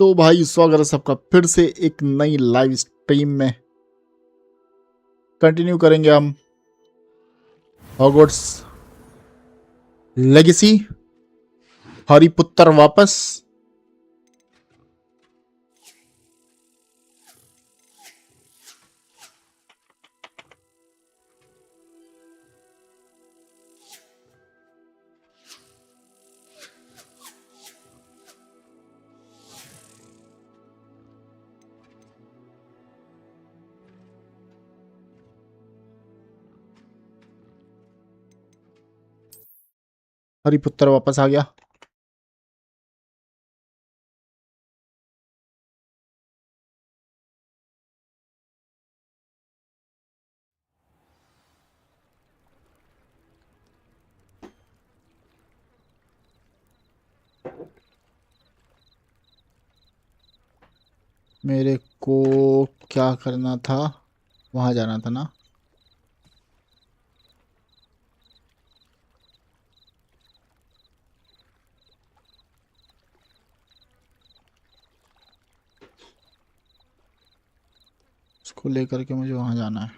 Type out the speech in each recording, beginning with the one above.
तो भाई स्वागत है सबका फिर से एक नई लाइव स्ट्रीम में। कंटिन्यू करेंगे हम हॉगवर्ट्स लेगेसी हैरी पॉटर वापस। हैरी पॉटर वापस आ गया। मेरे को क्या करना था, वहां जाना था ना। इसको लेकर के मुझे वहां जाना है।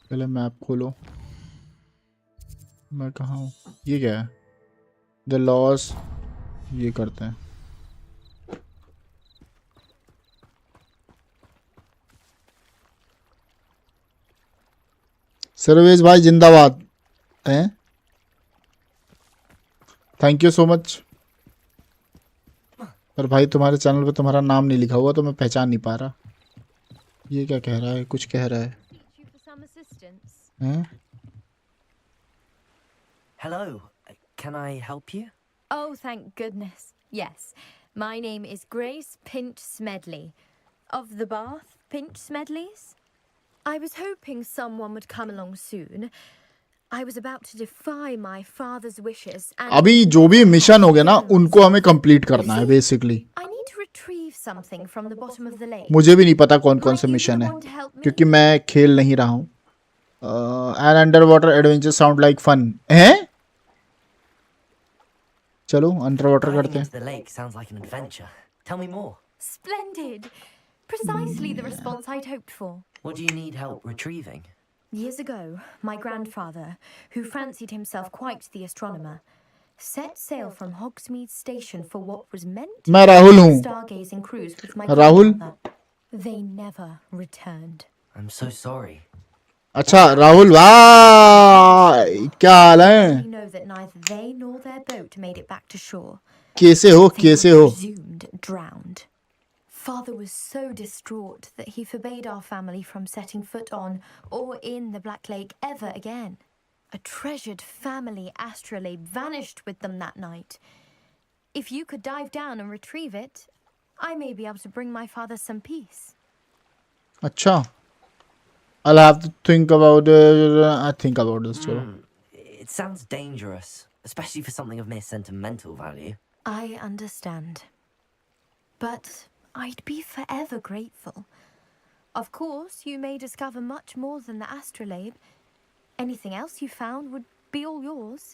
पहले मैप खोलो। मैं कहाँ हूँ? ये क्या है? The loss. ये करते हैं। सर्वेश भाई जिंदाबाद हैं। Thank you so much. पर भाई तुम्हारे चैनल पे तुम्हारा नाम नहीं लिखा हुआ तो मैं पहचान नहीं पा रहा। ये क्या कह रहा है? कुछ कह रहा है हैं? Hello, can I help you? Oh, thank goodness. Yes. My name is Grace Pinch Smedley. Of the Bath Pinch Smedleys. I was hoping someone would come along soon. I was about to defy my father's wishes and अभी जो भी mission हो गया ना उनको हमें complete करना है basically. I need to retrieve something from the bottom of the lake. मुझे भी नहीं पता कौन कौन से Might you मिशन be है the one to help me? क्योंकि मैं खेल नहीं रहा हूँ। An underwater adventure sound like fun है। चलो अंडर वाटर Diving करते हैं। into the lake sounds like an adventure. Tell me more. Splendid. Precisely the response I'd hoped for. What do you need help retrieving? Years ago, my grandfather, who fancied himself quite the astronomer, set sail from Hogsmeade Station for what was meant to मैं be Rahul a हूँ। stargazing cruise with my Rahul. grandmother. They never returned. I'm so sorry. अच्छा राहुल भाई क्या हाल है? We know that neither they nor their boat made it back to shore. कैसे हो? They कैसे were हो? presumed drowned. Father was so distraught that he forbade our family from setting foot on or in the Black Lake ever again. A treasured family astrolabe vanished with them that night. If you could dive down and retrieve it, I may be able to bring my father some peace. अच्छा I'll have to think about it. I think about this चलो। It sounds dangerous, especially for something of mere sentimental value. I understand. But I'd be forever grateful. Of course, you may discover much more than the astrolabe. Anything else you found would be all yours.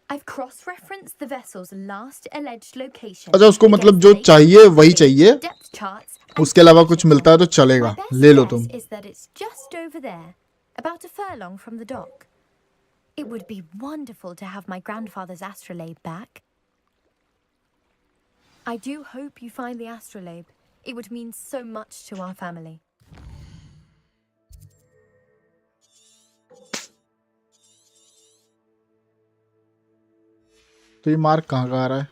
I've cross-referenced the vessel's last alleged location. अच्छा उसको मतलब जो चाहिए वही चाहिए, Depth charts and उसके अलावा कुछ pictures मिलता है तो of it. चलेगा, My best ले लो guess तुम। is that it's just over there, about a furlong from the dock. It would be wonderful to have my grandfather's astrolabe back. I do hope you find the astrolabe. It would mean so much to our family. तो ये mark कहाँ का आ रहा है?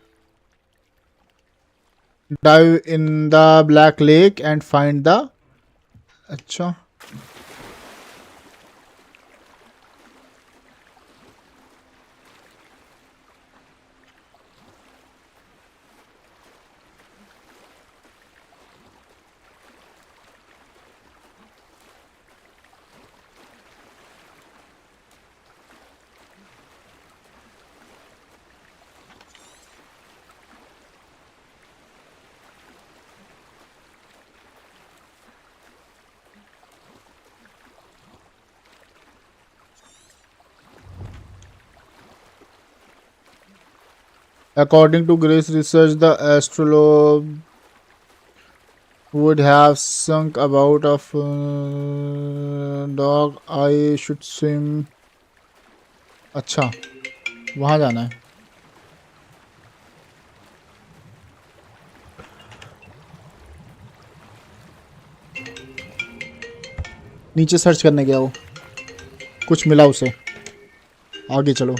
Dive in the black lake and find the. अच्छा According to Grace research, the astrolabe would have sunk about of dog. I should swim. अच्छा वहाँ जाना है. नीचे सर्च करने गया वो, कुछ मिला उसे. आगे चलो.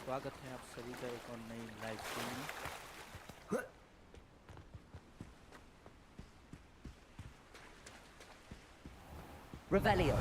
स्वागत है आप सभी का एक और नई लाइव स्ट्रीम में। Revelio.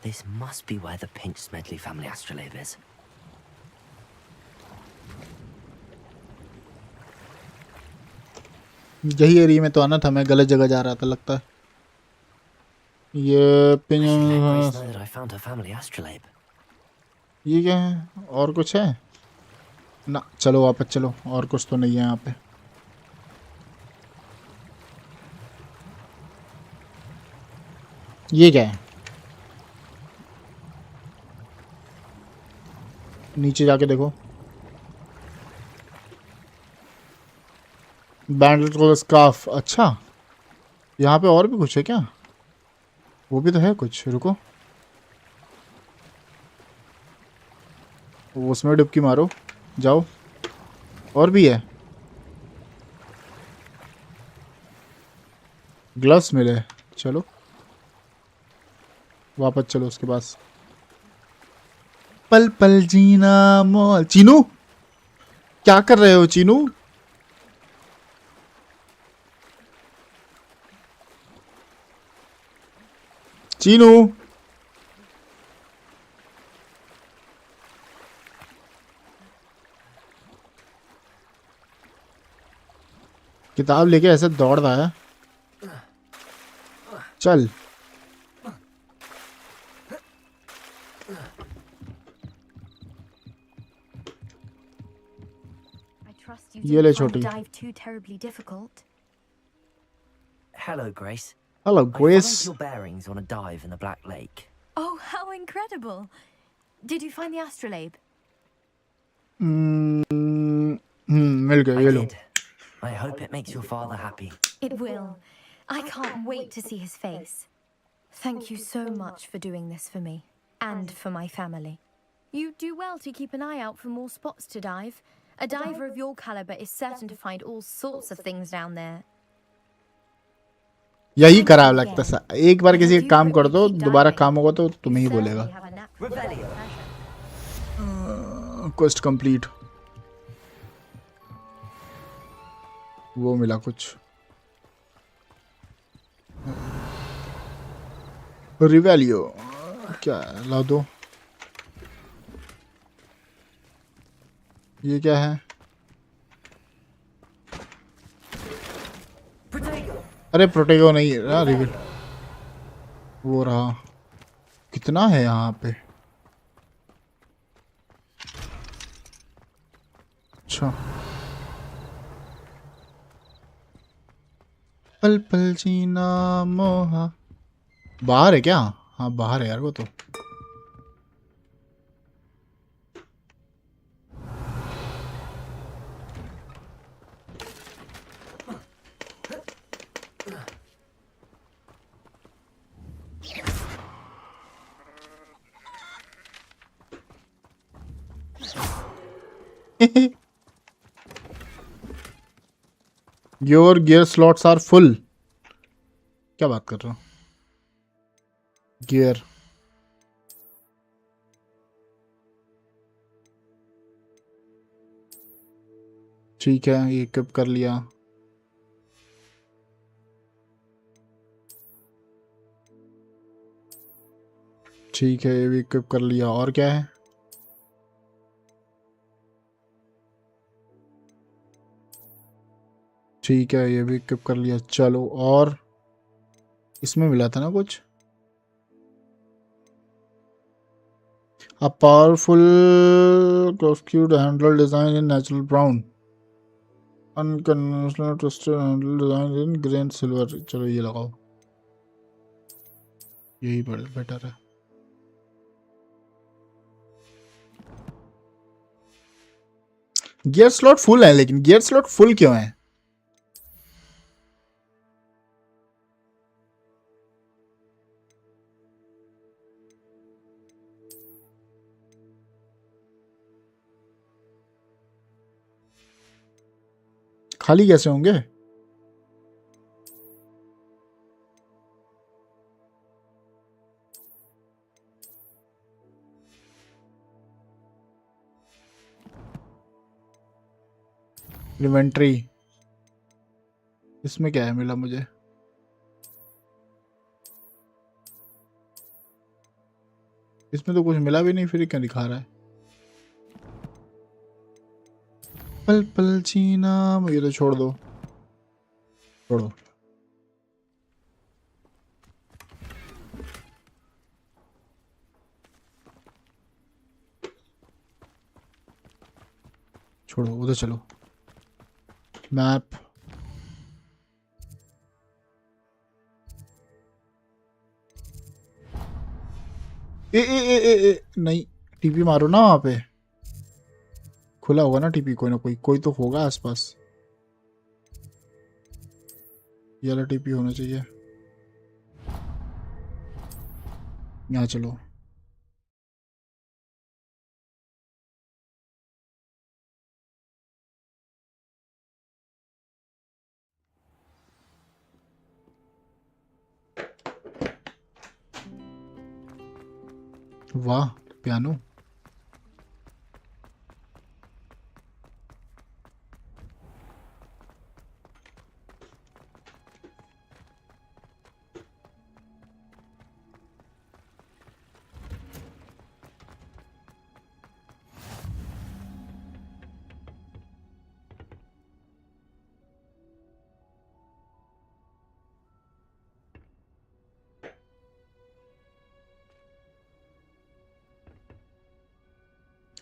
This must be where the Pinch Smedley family astrolabe is. यही एरिया में तो आना था, मैं गलत जगह जा रहा था लगता है. ये I should let Grace pin know that I found her family astrolabe. ये क्या है? और कुछ है ना? चलो वापस चलो, और कुछ तो नहीं है यहाँ पे. ये क्या है? नीचे जाके देखो. बैंडल को स्कार्फ. अच्छा यहाँ पे और भी कुछ है क्या? वो भी तो है कुछ. रुको, उसमें डुबकी मारो, जाओ. और भी है. ग्लव्स मिले. चलो वापस चलो उसके पास. पल पल जीना मॉल. चीनू क्या कर रहे हो चीनू? चीनू किताब लेके ऐसे दौड़ रहा है. चल you ये ले didn't find the छोटी। dive too terribly difficult. Hello, Grace. Hello I grace. followed your bearings on a dive in the Black Lake. Oh, how incredible! Did you find the astrolabe? मिल गए, I ये लो। did. I hope it makes your father happy. It will. I can't wait to see his face. Thank you so much for doing this for me and for my family. You do well to keep an eye out for more spots to dive. A diver of your caliber is certain to find all sorts of things down there. यही खराब लगता है, एक बार किसी का काम कर दो, दोबारा काम होगा तो तुम्हें ही बोलेगा। Revelio. Quest complete. वो मिला कुछ। रिवेलियो क्या है? ला दो। ये क्या है? Protego. अरे प्रोटेगो नहीं है, रिवेल वो रहा। कितना है यहाँ पे? अच्छा, पल पल जीना मोहा। बाहर है क्या? हाँ बाहर है यार वो तो। Your gear slots are full. क्या बात कर रहा हूँ? गियर ठीक है, ये इक्विप कर लिया। ठीक है, ये भी इक्विप कर लिया। और क्या है? ठीक है, ये भी इक्विप कर लिया। चलो, और इसमें मिला था ना कुछ। A powerful close-cued handle design in natural brown. Unconventional twisted handle design in grain silver. चलो ये लगाओ, यही बेटर है। गियर स्लॉट फुल है, लेकिन गियर स्लॉट फुल क्यों है? खाली कैसे होंगे? इन्वेंट्री, इसमें क्या है मिला मुझे? इसमें तो कुछ मिला भी नहीं, फिर क्या दिखा रहा है? पल पल जीना, ये तो छोड़ दो, छोड़ो। छोड़ो, उधर चलो। मैप, ए नहीं, टीपी मारो ना वहां पे। खुला होगा ना टीपी, कोई ना कोई तो होगा आसपास। ये वाला टीपी होना चाहिए। यहाँ चलो। वाह, पियानो।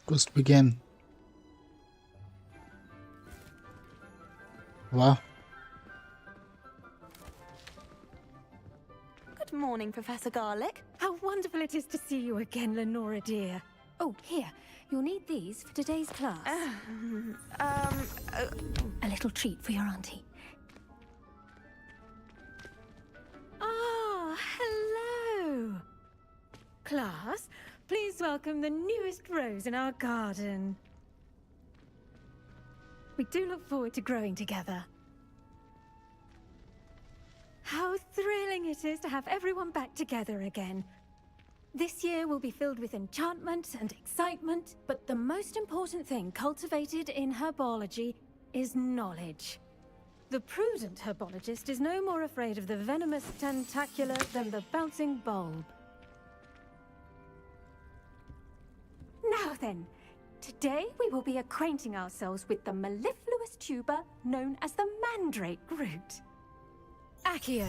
Quest begin. वाह. Good morning, Professor Garlick. How wonderful it is to see you again, Lenora dear. Oh, here. You'll need these for today's class. A little treat for your auntie. Ah, hello. Class, please welcome the newest rose in our garden. We do look forward to growing together. How thrilling it is to have everyone back together again. This year will be filled with enchantment and excitement, but the most important thing cultivated in herbology is knowledge. The prudent herbologist is no more afraid of the venomous tentacular than the bouncing bulb. Now then, today we will be acquainting ourselves with the mellifluous tuber known as the mandrake root. Accio.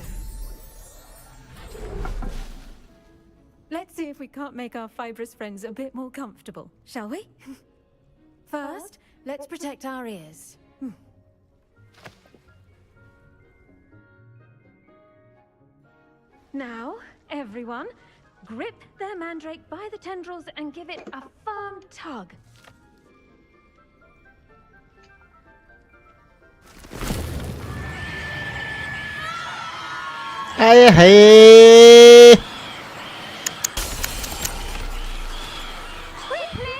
Let's see if we can't make our fibrous friends a bit more comfortable, shall we? First, let's protect our ears. Now, everyone, grip their mandrake by the tendrils and give it a firm tug. Hey, hey. Quickly,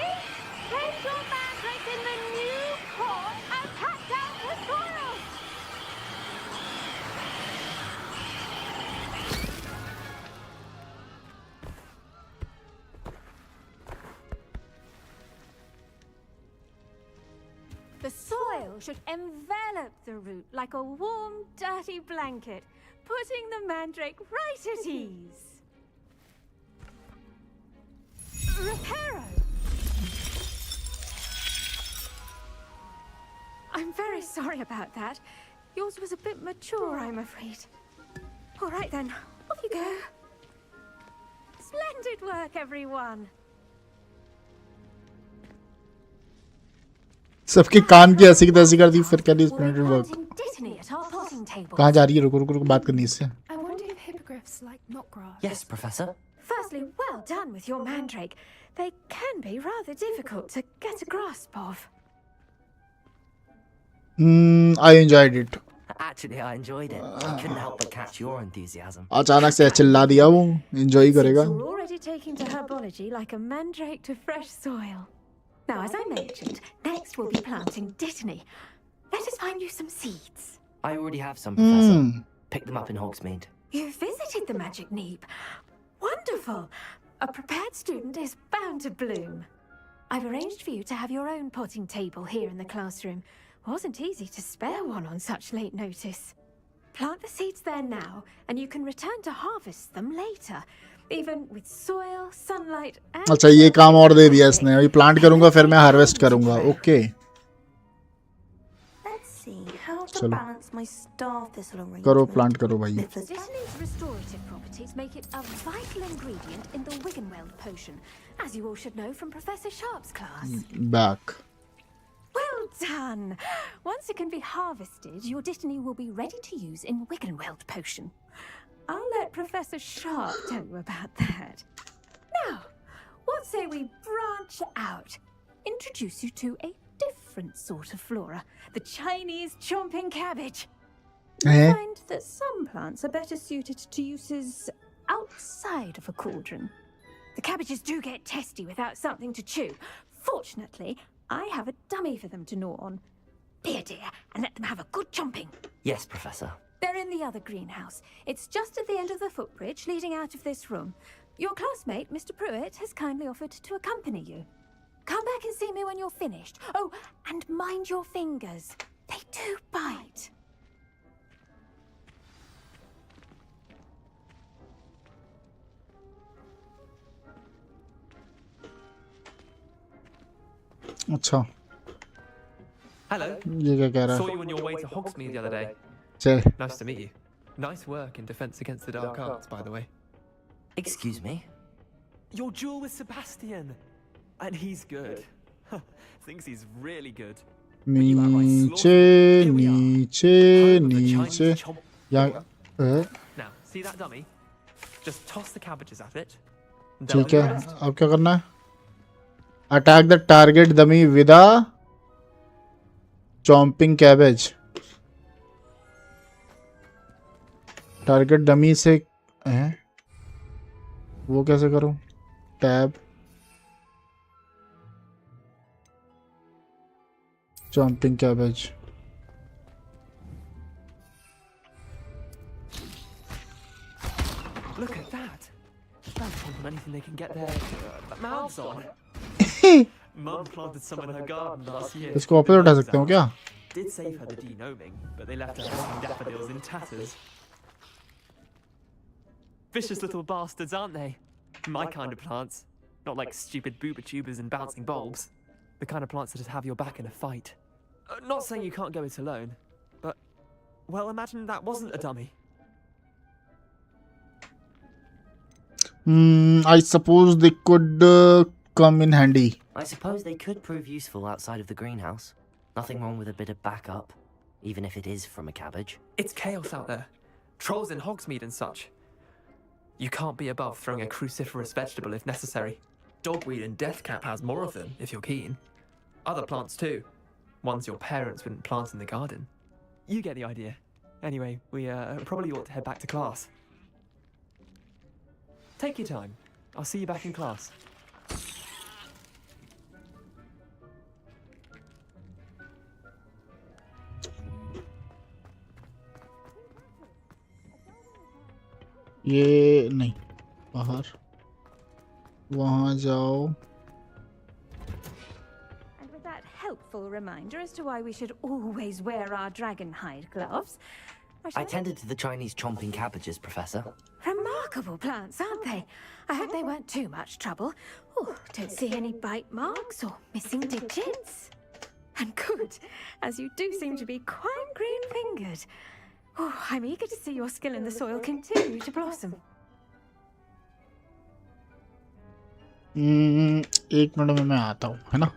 place your mandrake in the new pot and pat down the soil. The soil should envelop the root like a warm, dirty blanket, putting the mandrake right at ease. Reparo! I'm very sorry about that. Yours was a bit mature, I'm afraid. All right then, off you go. Splendid work, everyone. सबके कान की ऐसी की तैसी कर दी फिर क्या दी splendour work. Dittany at our potting table. कहाँ जा रही है? रुको रुको रुको बात करनी है इससे. I wonder if hippogriffs like knotgrass. Yes, Professor. Firstly, well done with your mandrake. They can be rather difficult to get a grasp of. I enjoyed it. Actually, I enjoyed it. I couldn't help but catch your enthusiasm. अचानक से चिल्ला दिया वो. Enjoy करेगा. Since you're already taking to herbology like a mandrake to fresh soil. Now, as I mentioned, next we'll be planting dittany. Let us find you some seeds. I already have some, Professor. Pick them up in Hogsmeade. You visited the magic neep. Wonderful. A prepared student is bound to bloom. I've arranged for you to have your own potting table here in the classroom. Wasn't easy to spare one on such late notice. Plant the seeds there now, and you can return to harvest them later. Even with soil, sunlight, and... अच्छा ये काम और दे दिया इसने. अभी plant करूंगा फिर मैं हार्वेस्ट करूंगा. Okay. Let's see how to चलो. balance my star thistle arrangement. करो प्लांट करो भाई. Dittany's restorative properties make it a vital ingredient in the Wiggenweld potion, as you all should know from Professor Sharp's class. Back. Well done! Once it can be harvested, your dittany will be ready to use in Wiggenweld potion. I'll let Professor Sharp tell you about that. Now, what say we branch out? Introduce you to a different sort of flora, the Chinese chomping cabbage. I find that some plants are better suited to uses outside of a cauldron. The cabbages do get testy without something to chew. Fortunately, I have a dummy for them to gnaw on. Here, dear, and let them have a good chomping. Yes, Professor. They're in the other greenhouse. It's just at the end of the footbridge leading out of this room. Your classmate, Mr. Pruitt, has kindly offered to accompany you. Come back and see me when you're finished. Oh, and mind your fingers. They do bite. अच्छा. Hello. ये क्या कह रहा Saw है? you on your way to Hogsmeade the other day. चल. Nice to meet you. Nice work in Defense Against the Dark Arts, by the way. Excuse me? Your duel with Sebastian. And he's good. Thinks he's really good. नीचे नीचे नीचे यहाँ Now, see that dummy? Just toss the cabbages at it. ठीक है, अब क्या करना है? Attack the target dummy with a chomping cabbage. Target dummy से हैं? वो कैसे करूं? Tab chomping cabbage. Look at that! That's on anything they can get their mouths on. Mum planted some in her garden last year. इसको वापस उठा सकते हो क्या? Did save her the de-gnoming, but they left her some daffodils in tatters. Vicious little bastards, aren't they? My kind of plants. Not like stupid booba tubers and bouncing bulbs. The kind of plants that just have your back in a fight. Not saying you can't go it alone, but, well, imagine that wasn't a dummy. I suppose they could come in handy. I suppose they could prove useful outside of the greenhouse. Nothing wrong with a bit of backup, even if it is from a cabbage. It's chaos out there. Trolls in Hogsmeade and such. You can't be above throwing a cruciferous vegetable if necessary. Dogweed and deathcap has more of them, if you're keen. Other plants too. Ones your parents wouldn't plant in the garden. You get the idea. Anyway, we probably ought to head back to class. Take your time. I'll see you back in class. ये नहीं, बाहर वहाँ जाओ। And with that helpful reminder as to why we should always wear our dragon hide gloves, I tended to the Chinese chomping cabbages, Professor. Remarkable plants, aren't they? I hope they weren't too much trouble. Oh, don't see any bite marks or missing digits. And good, as you do seem to be quite green-fingered. Oh, I'm eager to see your skill in the soil continue to blossom. एक मिनट में मैं आता हूँ, है ना?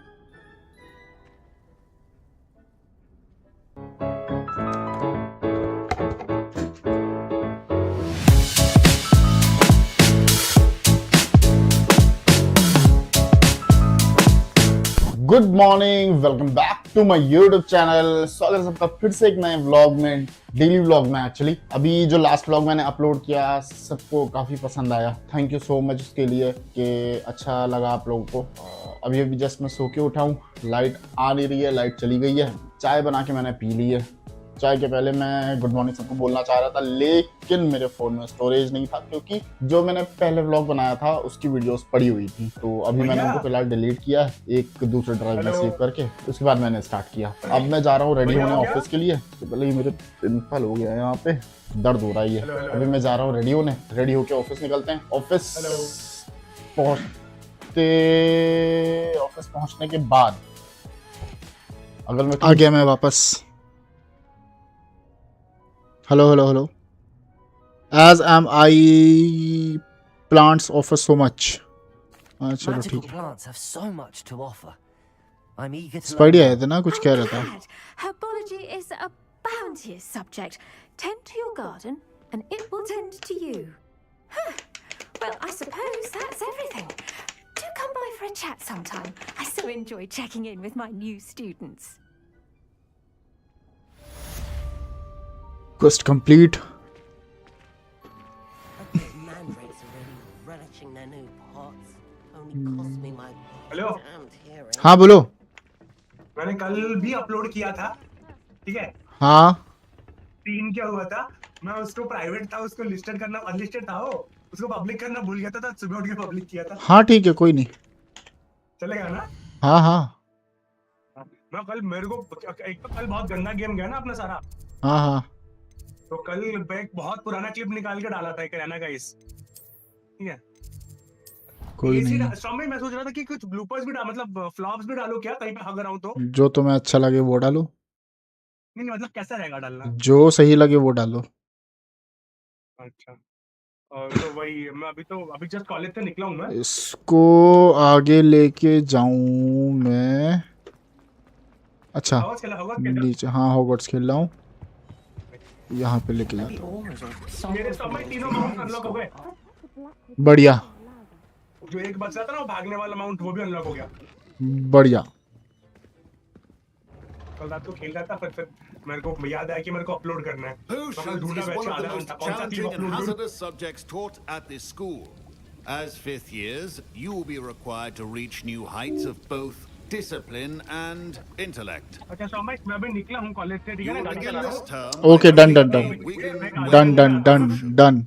Good morning, welcome back to my YouTube channel. स्वागत है सबका फिर से एक नए व्लॉग में, डेली व्लॉग में। एक्चुअली अभी जो लास्ट व्लॉग मैंने अपलोड किया सबको काफ़ी पसंद आया। थैंक यू सो मच उसके लिए कि अच्छा लगा आप लोगों को। अभी अभी जस्ट मैं सो के उठा हूँ, लाइट आ नहीं रही है, लाइट चली गई है। चाय बना के मैंने पी ली है। चाय के पहले मैं गुड मॉर्निंग सबको बोलना चाह रहा था, लेकिन मेरे फ़ोन में स्टोरेज नहीं था, क्योंकि जो मैंने पहले व्लॉग बनाया था उसकी वीडियोस पड़ी हुई थी। तो अभी मैंने उनको फिलहाल डिलीट किया है एक दूसरे ड्राइव में सेव करके। उसके बाद मैंने स्टार्ट किया। अब मैं जा रहा हूँ रेडी होने ऑफिस के लिए। तो पहले ही मेरे पिंपल हो गया है, यहाँ पे दर्द हो रहा है। अभी मैं जा रहा हूँ रेडी होने। रेडी होके ऑफिस निकलते हैं। ऑफिस पहुँचने के बाद अगर मैं आ गया मैं वापस। Hello. As am I, plants offer so much. चलो Magical ठीक है। plants have so much to offer. I'm eager to spidey learn आया था ना, कुछ कह रहा था। glad. Herbology is a bounteous subject. Tend to your garden, and it will tend to you. Huh. Well, I suppose that's everything. Do come by for a chat sometime. I so enjoy checking in with my new students. Quest complete. Mandrakes are really relishing their new pots. Only cost me my hello, damned hearing. हाँ बोलो। मैंने कल भी upload किया था, ठीक है? हाँ 3 क्या हुआ था, मैं उसको प्राइवेट था, उसको लिस्टेड करना अनलिस्टेड था, वो उसको पब्लिक करना भूल गया था, सुबह उठ के पब्लिक किया था। हाँ ठीक है, कोई नहीं। चलेगा ना? हाँ मैं कल मेरे को एक तो कल बहुत गंदा गेम गया ना अपना सारा। हाँ तो कल एक बहुत पुराना क्लिप निकाल के डाला था एक रहना गाइस, ठीक है? कोई नहीं। में मैं सोच रहा था कि कुछ ब्लूपर्स भी मतलब फ्लॉप्स भी डालो क्या, कहीं पे अगर आऊं तो। जो तुम्हें अच्छा लगे वो डालो। नहीं मतलब कैसा रहेगा डालना? जो सही लगे वो डालो। अच्छा, और तो वही मैं अभी जस्ट कॉलेज से निकला हूँ मैं। इसको आगे लेके जाऊं मैं। अच्छा हॉगवर्ट्स खेला, हॉगवर्ट्स खेला। नीचे, हाँ हॉगवर्ट्स खेल रहा हूँ, यहाँ पे लेके जाता मेरे सब में तीनों माउंट अनलॉक हो गए। हूँ। बढ़िया जो एक बच रहा था ना वो भागने वाला माउंट, वो भी अनलॉक हो गया। बढ़िया। कल रात को खेल रहा था, फिर मेरे को याद आया कि मेरे को अपलोड करना है। तो कल Potions ढूंढा is बैठे one of the आधा most घंटा, कौन सा थीम challenging and अपलोड करूं। hazardous subjects taught at this school. As fifth years, you will be required to reach new heights of both discipline and intellect. अच्छा सौम्य, मैं अभी निकला हूँ कॉलेज से, ठीक You है ना, will गाड़ी begin चला रहा this हूँ। term Okay, by done, done, completing done. Wigan Done, done, done, done.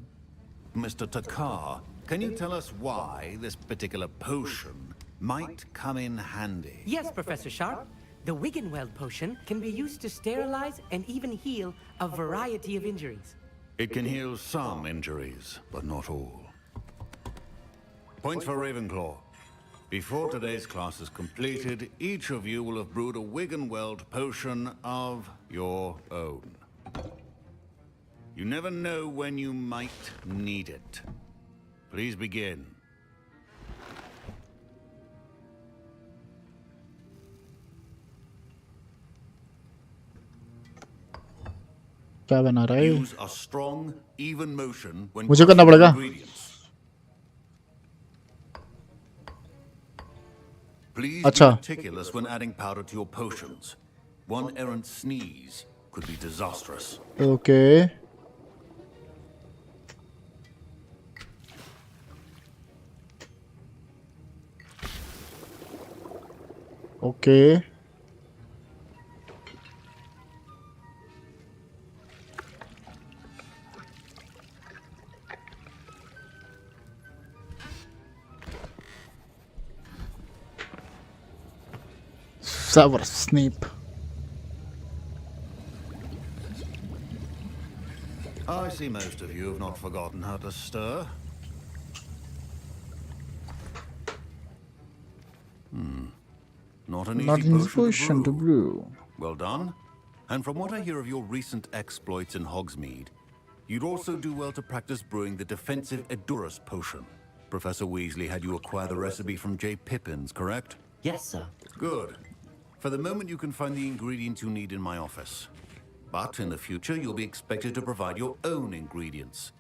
Mr. Takar, can you tell us why this particular potion might come in handy? Yes, Professor Sharp. The Wiggenweld potion can be used to sterilize and even heal a variety of injuries. It can heal some injuries, but not all. Point for Ravenclaw. Before today's class is completed, each of you will have brewed a Wiggenweld potion of your own. You never know when you might need it. Please begin. क्या बना रहा है? Use a strong, even motion when मुझे करना crushing पड़ेगा? ingredients. Please अच्छा। be meticulous when adding powder to your potions. One errant sneeze could be disastrous. Okay. Okay. Severus Snape. I see most of you have not forgotten how to stir. Not an Not easy in this potion position to brew. Well done. And from what I hear of your recent exploits in Hogsmeade, you'd also do well to practice brewing the defensive Edurus potion. Professor Weasley had you acquire the recipe from J. Pippins, correct? Yes, sir. Good. For the moment, you can find the ingredients you need in my office. But in the future, you'll be expected to provide your own ingredients.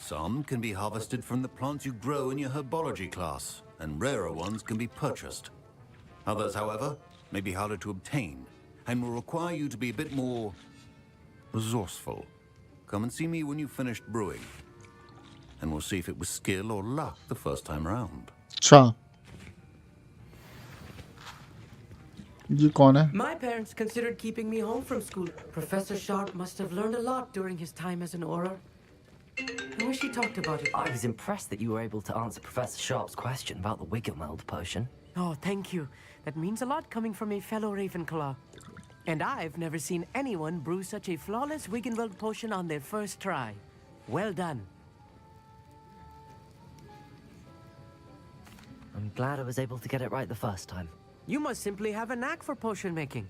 Some can be harvested from the plants you grow in your herbology class, and rarer ones can be purchased. Others, however, may be harder to obtain, and will require you to be a bit more resourceful. Come and see me when you've finished brewing, and we'll see if it was skill or luck the first time round. अच्छा, ये कौन है? My parents considered keeping me home from school. Professor Sharp must have learned a lot during his time as an Auror. I wish he talked about it. I was impressed that you were able to answer Professor Sharp's question about the Wiggenweld potion. Oh, thank you. That means a lot coming from a fellow Ravenclaw. And I've never seen anyone brew such a flawless Wiggenweld potion on their first try. Well done. I'm glad I was able to get it right the first time. You must simply have a knack for potion making.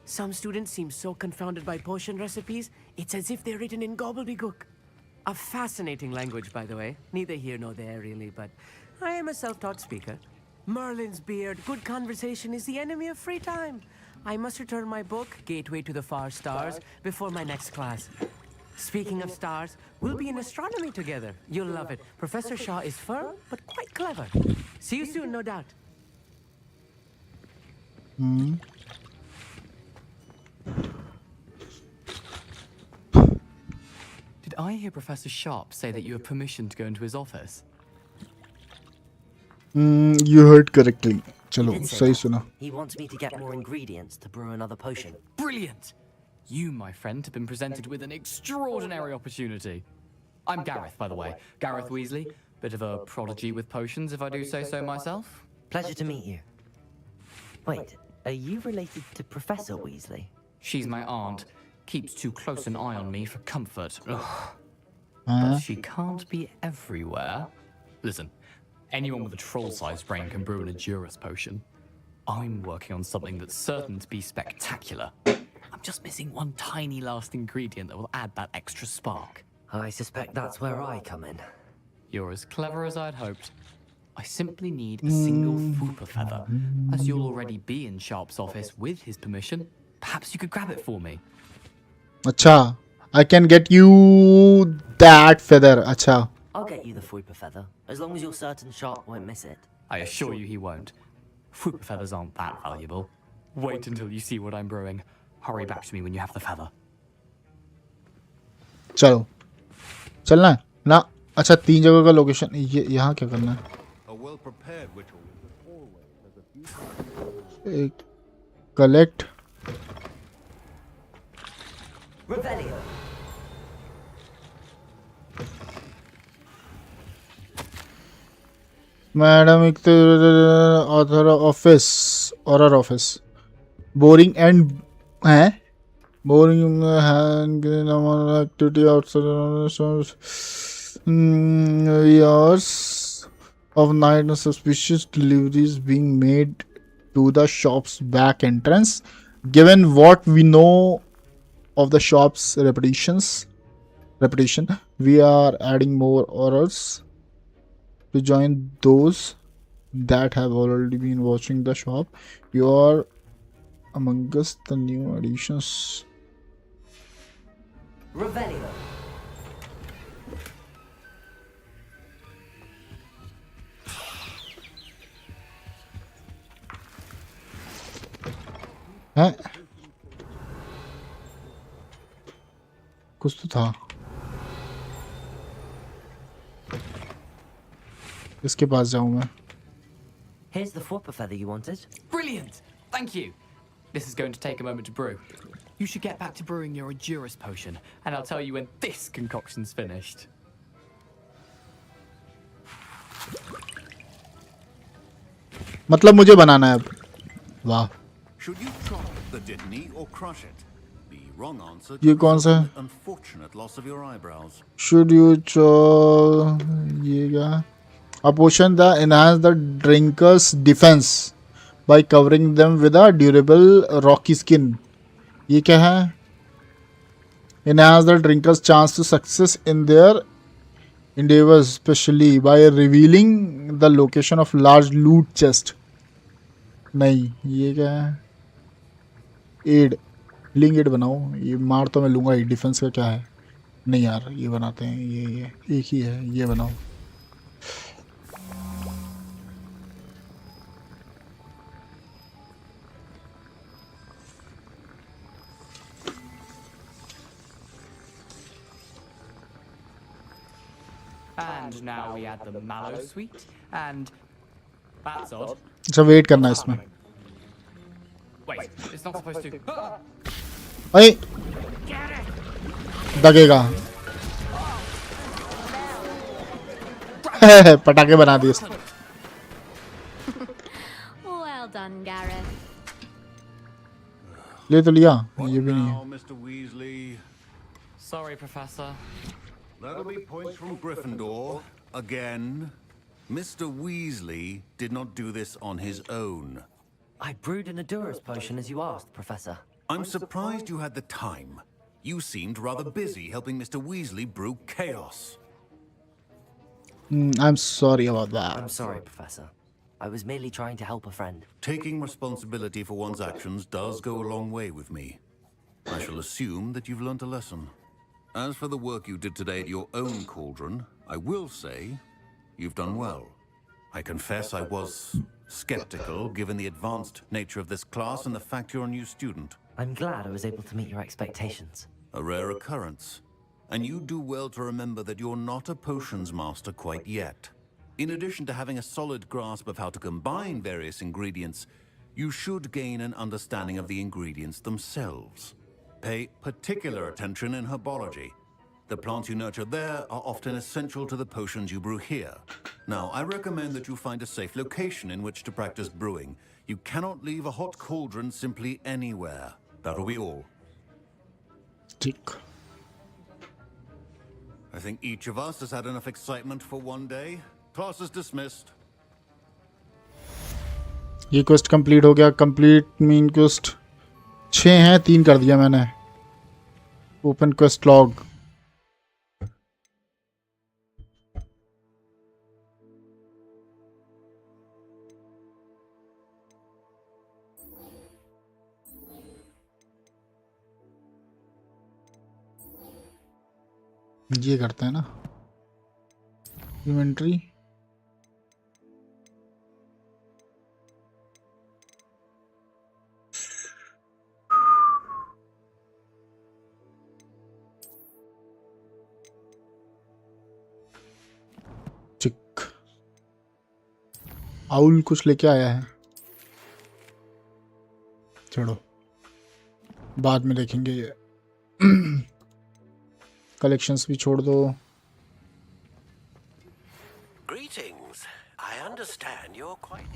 Some students seem so confounded by potion recipes, it's as if they're written in gobbledygook. A fascinating language, by the way. Neither here nor there, really, but I am a self-taught speaker. Merlin's beard, good conversation is the enemy of free time. I must return my book, Gateway to the Far Stars, before my next class. Speaking of stars, we'll be in astronomy together. You'll love it. Professor Shaw is firm, but quite clever. See you soon, no doubt. Did I hear Professor Sharp say that you have permission to go into his office? You heard correctly. चलो, Did say सही that. सुना. He wants me to get more ingredients to brew another potion. Brilliant! You, my friend, have been presented with an extraordinary opportunity. I'm Gareth, by the way. Gareth Weasley. Bit of a prodigy with potions, if I do say so myself. Pleasure to meet you. Wait, are you related to Professor Weasley? She's my aunt. Keeps too close an eye on me for comfort. Ugh. Huh? But she can't be everywhere. Listen, anyone with a troll-sized brain can brew an Edurus potion. I'm working on something that's certain to be spectacular. I'm just missing one tiny last ingredient that will add that extra spark. I suspect that's where I come in. You're as clever as I'd hoped. I simply need a single Fooper feather. As you'll already be in Sharp's office with his permission, Perhaps you could grab it for me. अच्छा, I can get you that feather. अच्छा. I'll get you the Fuipa feather, as long as you're certain Sharp won't miss it. I assure you he won't. Fupa feathers aren't that valuable. Wait until you see what I'm brewing. Hurry back to me when you have the feather. चलो, चलना है ना. अच्छा, 3 जगह का location. ये यहाँ क्या करना है? A well-prepared ritual always has a few. Collect. Revelio. Madam एक तो author office, auror office, boring and है, boring hand activity outside hours of night and suspicious deliveries being made to the shop's back entrance. Given what we know of the shop's reputation, we are adding more orders to join those that have already been watching the shop. You are amongst the new additions. Revelio. हैं? कुछ तो था. इसके पास जाऊं मैं. Here's the Fuipa feather you wanted. Brilliant! Thank you! This is going to take a moment to brew. You should get back to brewing your Ajuris potion, and I'll tell you when this concoction's finished. मतलब मुझे बनाना है अब. वाह. Should you chop the Dittany or crush it? The wrong answer ये कौन सा है? unfortunate loss of your eyebrows. Should you ये क्या? A potion that enhance the drinker's defense by covering them with a durable rocky skin. ये क्या है? Enhance the drinker's chance to success in their endeavors, especially by revealing the location of large loot chest. नहीं, ये क्या है? Add, healing add बनाओ. ये मार तो मैं लूँगा ही. डिफेंस का क्या है? नहीं यार, ये बनाते हैं. ये एक ही है. ये बनाओ. And now we add the mallow sweet, and that's odd. अच्छा, वेट करना है इसमें. Wait, it's not supposed to. अरे दगेगा. पटाखे बना दिए इसने. Well done, Gareth. ले तो लिया. What ये भी नहीं now, है. Mr. Weasley? Sorry, Professor. That'll be points from Gryffindor. Again. Mr. Weasley did not do this on his own. I brewed an Aduras potion as you asked, Professor. I'm surprised you had the time. You seemed rather busy helping Mr. Weasley brew chaos. I'm sorry about that. I'm sorry, Professor. I was merely trying to help a friend. Taking responsibility for one's actions does go a long way with me. I shall assume that you've learnt a lesson. As for the work you did today at your own cauldron, I will say you've done well. I confess I was skeptical given the advanced nature of this class and the fact you're a new student. I'm glad I was able to meet your expectations. A rare occurrence. And you do well to remember that you're not a potions master quite yet. In addition to having a solid grasp of how to combine various ingredients, you should gain an understanding of the ingredients themselves. Pay particular attention in herbology. The plants you nurture there are often essential to the potions you brew here. Now, I recommend that you find a safe location in which to practice brewing. You cannot leave a hot cauldron simply anywhere. That'll be all. ठीक. I think each of us has had enough excitement for one day. Class is dismissed. ये quest complete हो गया. Complete mean quest 6 हैं, 3 कर दिया मैंने. Open quest log. ये करते हैं ना इन्वेंट्री। चिक आउल कुछ लेके आया है, छोड़ो बाद में देखेंगे ये। कलेक्शंस भी छोड़ दो। Greetings. I understand you're quite.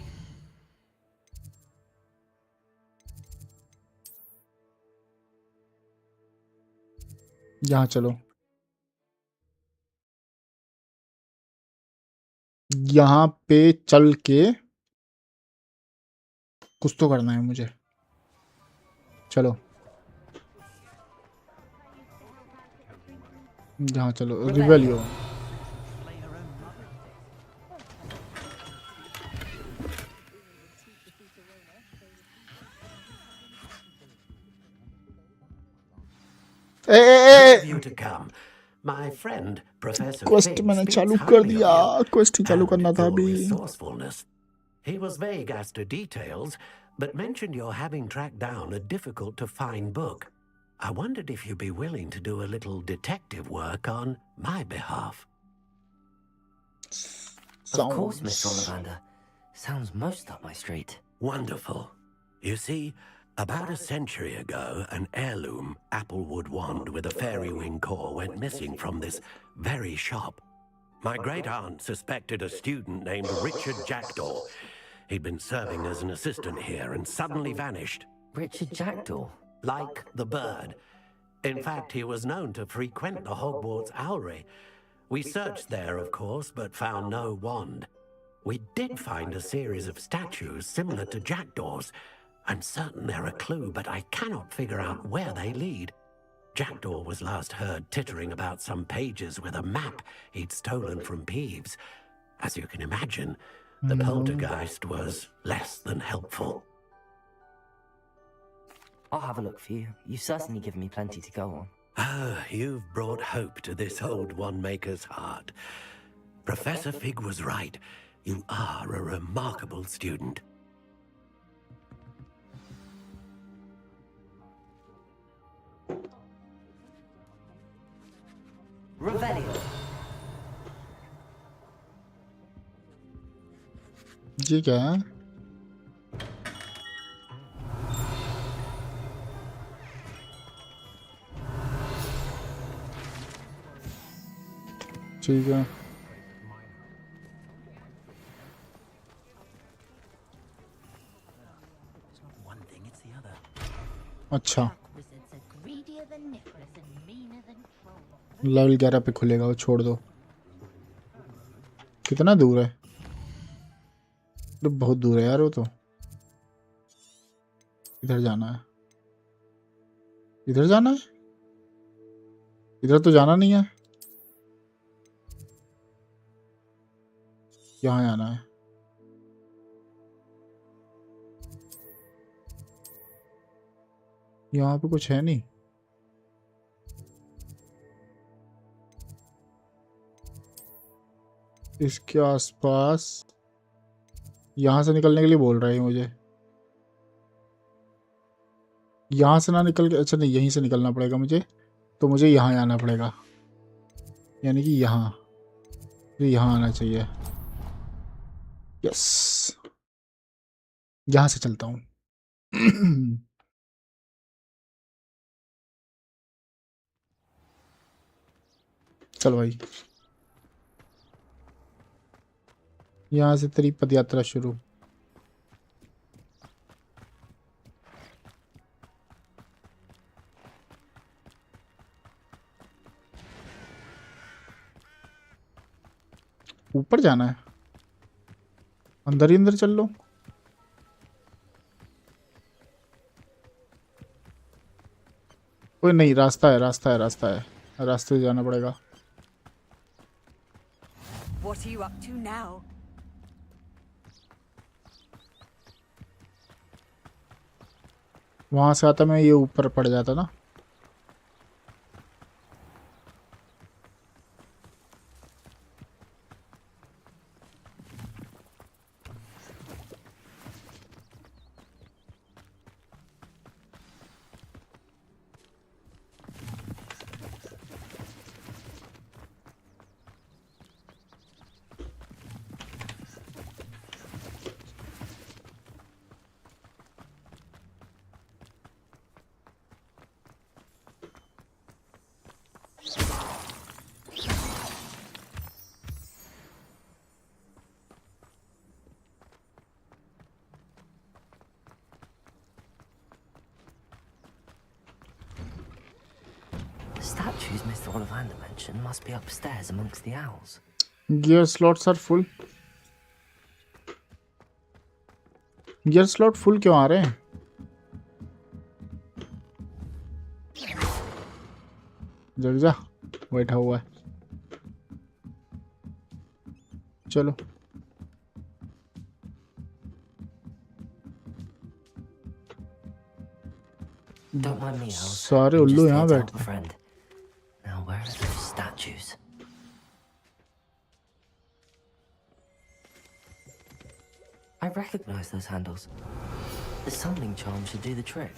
यहाँ चलो, यहाँ पे चल के कुछ तो करना है मुझे। चलो यहाँ चलो, रिवेलियो। You to come. My friend, Professor quest Fig, मैंने speaks चालू कर highly of दिया, you क्वेस्ट ही चालू and करना था your अभी। resourcefulness. He was vague as to details, but mentioned you're having tracked down a difficult-to-find book. I wondered if you'd be willing to do a little detective work on my behalf. Of course, Miss Ollivander. Sounds most up my street. Wonderful. You see, about a century ago, an heirloom applewood wand with a fairy wing core went missing from this very shop. My great-aunt suspected a student named Richard Jackdaw. He'd been serving as an assistant here and suddenly vanished. Richard Jackdaw? Like the bird. In fact, he was known to frequent the Hogwarts Owlry. We searched there, of course, but found no wand. We did find a series of statues similar to Jackdaw's. I'm certain they're a clue, but I cannot figure out where they lead. Jackdaw was last heard tittering about some pages with a map he'd stolen from Peeves. As you can imagine, the poltergeist was less than helpful. I'll have a look for you. You've certainly given me plenty to go on. Ah, you've brought hope to this old one-maker's heart. Professor Fig was right. You are a remarkable student. Revelio. ये क्या है? ठीक है, अच्छा level 11 पे खुलेगा वो, छोड़ दो। कितना दूर है? तो बहुत दूर है यार वो तो। इधर जाना है, इधर जाना है, इधर तो जाना नहीं है, यहाँ आना है। यहाँ पे कुछ है नहीं। इसके आसपास यहाँ से निकलने के लिए बोल रहा है मुझे। यहाँ से ना निकल के, अच्छा नहीं, यहीं से निकलना पड़ेगा मुझे। तो मुझे यहाँ आना पड़ेगा, यानी कि यहाँ, तो यहाँ आना चाहिए। यस, यहाँ से चलता हूँ। चल भाई, यहाँ से तेरी पद यात्रा शुरू। ऊपर जाना है, अंदर ही अंदर चल लो। कोई नहीं, रास्ता है, रास्ता है, रास्ता है, रास्ते से जाना पड़ेगा। What are you up to now? वहां से आता मैं ये ऊपर पड़ जाता ना। statues Mr. Ollivander mentioned must be upstairs amongst the owls. Gear slots are full. Gear slot full क्यों आ रहे हैं? जग जा, बैठा हुआ है. चलो. Don't mind me, owls. सारे I'm उल्लू just यहाँ here to help बैठते a हैं. friend. Now, where are those statues? I recognize those handles. The summoning charm should do the trick.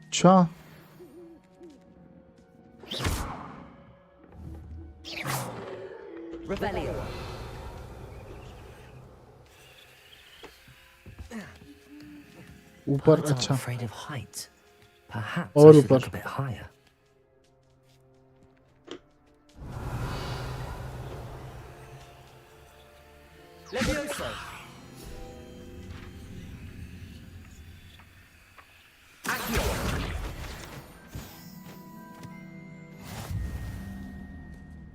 अच्छा. Revelio. ऊपर. Birds aren't अच्छा. afraid of heights. Perhaps और I should ऊपर. look a bit higher. Levioso. Accio.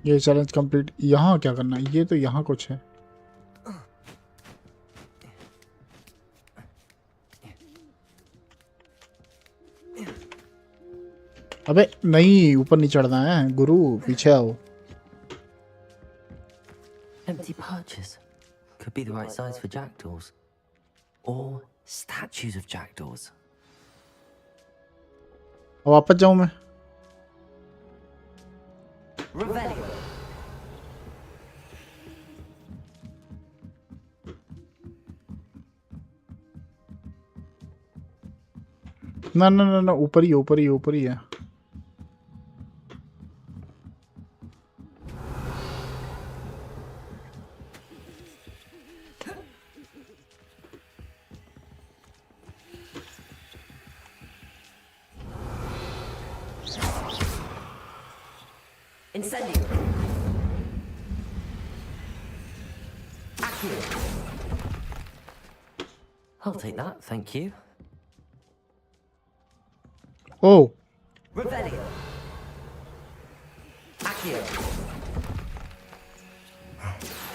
ये challenge complete. यहाँ क्या करना है? ये तो यहाँ कुछ है. अबे नहीं, ऊपर नहीं चढ़ना है गुरु, पीछे आओ. Empty perches. Could be the right size for jackdaws. Or statues of jackdaws. अब वापस जाऊं मैं? Revelio. ना ना ना ना, ऊपर ही ऊपर ही ऊपर ही है. Incendio. Accio. I'll take that, thank you. Oh. Revelio. Accio.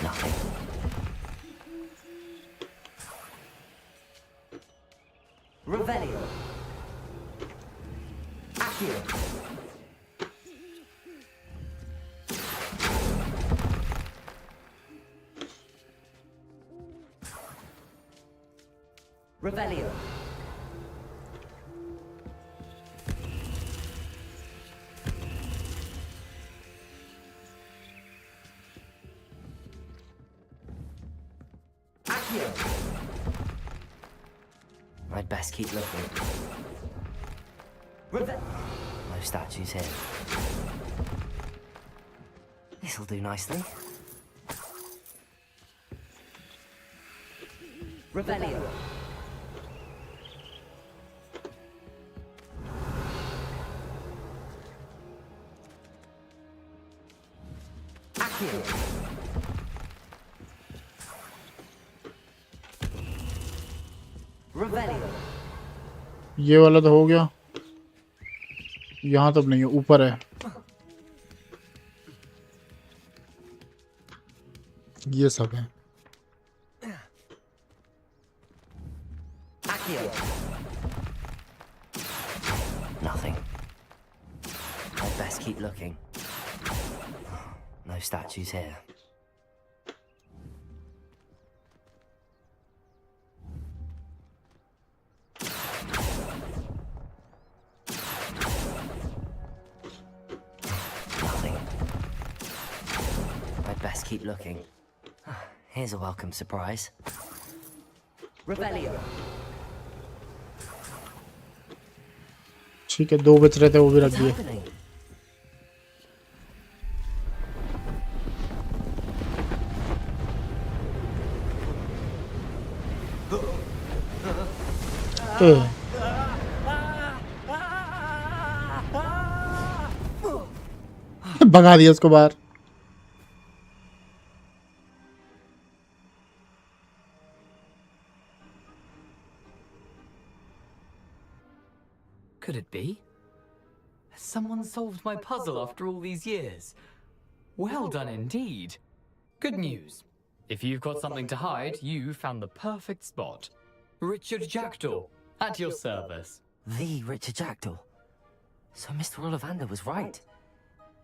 Nothing. Revelio. Accio. Revelio. Accio. I'd best keep looking. No statues here. This'll do nicely. Revelio. Accio. Revelio. ये वाला तो हो गया. यहाँ तब नहीं है, ऊपर है. ये सब है. Accio. Nothing. I'd best keep looking. No statues here. Nothing. I'd best keep looking. Here's a welcome surprise. Revelio. ठीक है, 2 बच रहे थे, वो भी रख What's दिए. happening? भगा दिया उसको बाहर. Could it be? Someone solved my puzzle after all these years. Well done indeed. Good news. If you've got something to hide, you found the perfect spot. Richard Jackdaw, at your service. The Richard Jackdaw. So Mr. Ollivander was right.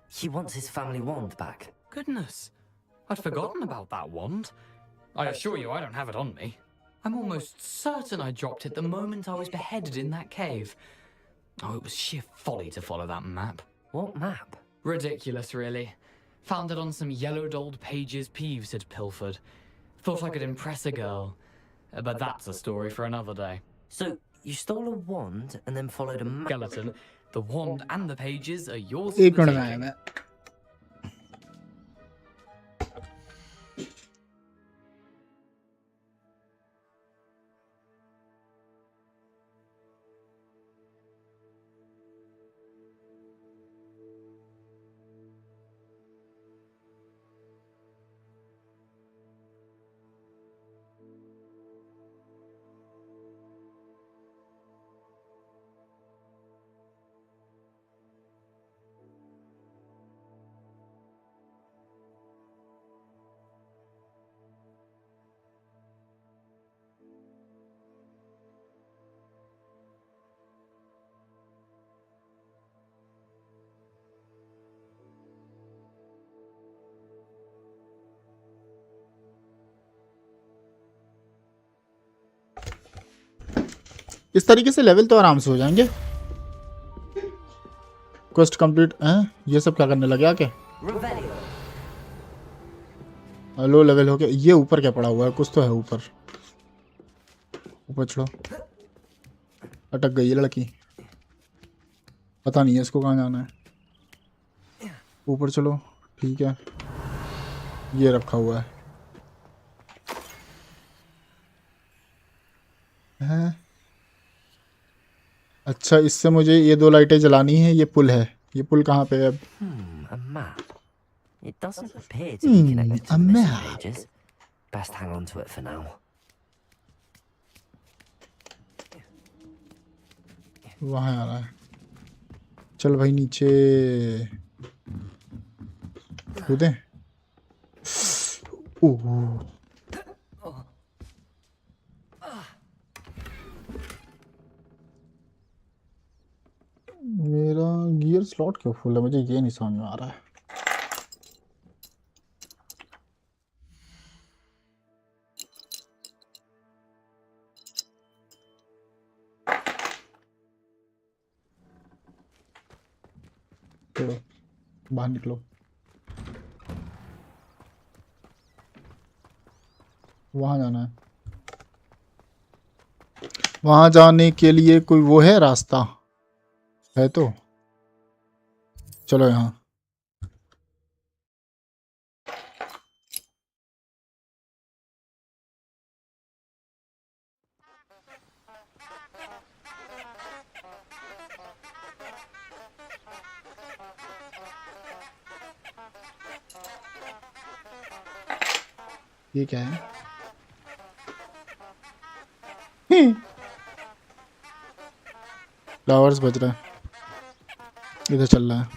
He wants his family wand back. Goodness, I'd forgotten about that wand. I assure you I don't have it on me. I'm almost certain I dropped it the moment I was beheaded in that cave. Oh, it was sheer folly to follow that map. What map? Ridiculous, really. Found it on some yellowed old pages Peeves had pilfered. Thought I could impress a girl. But that's a story for another day. So, you stole a wand and then followed a map? Skeleton, the wand and the pages are yours. एक मिनट में आया मैं. इस तरीके से level तो आराम से हो जाएंगे. क्वेस्ट कंप्लीट हैं. ये सब क्या करने लगे आके? लो लेवल हो गया. ये ऊपर क्या पड़ा हुआ है? कुछ तो है ऊपर. ऊपर चढ़ो. अटक गई है लड़की. पता नहीं है इसको कहाँ जाना है. ऊपर चलो. ठीक है. ये रखा हुआ है. हैं? अच्छा, इससे मुझे ये 2 लाइटें जलानी है. ये पुल है. ये पुल कहाँ पे है अब? A map. It doesn't appear to be connected to the missing pages. Best hang on to it for now. वहाँ आ रहा है. चल भाई नीचे कूदें. ओह, मेरा गियर स्लॉट क्यों फुल है? मुझे ये नहीं समझ में आ रहा है. चलो बाहर निकलो. वहां जाना है. वहां जाने के लिए कोई वो है रास्ता? है तो चलो यहाँ. ये क्या है? फ्लावर्स बज रहा है. इधर चल रहा है.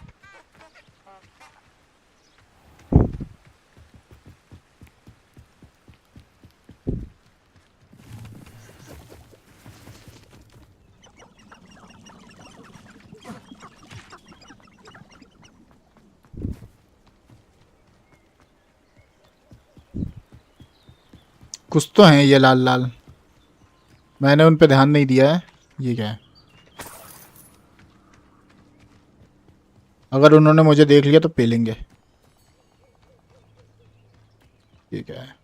कुछ तो हैं ये लाल लाल. मैंने उन पे ध्यान नहीं दिया है. ये क्या है? अगर उन्होंने मुझे देख लिया तो पेलेंगे. ये क्या है?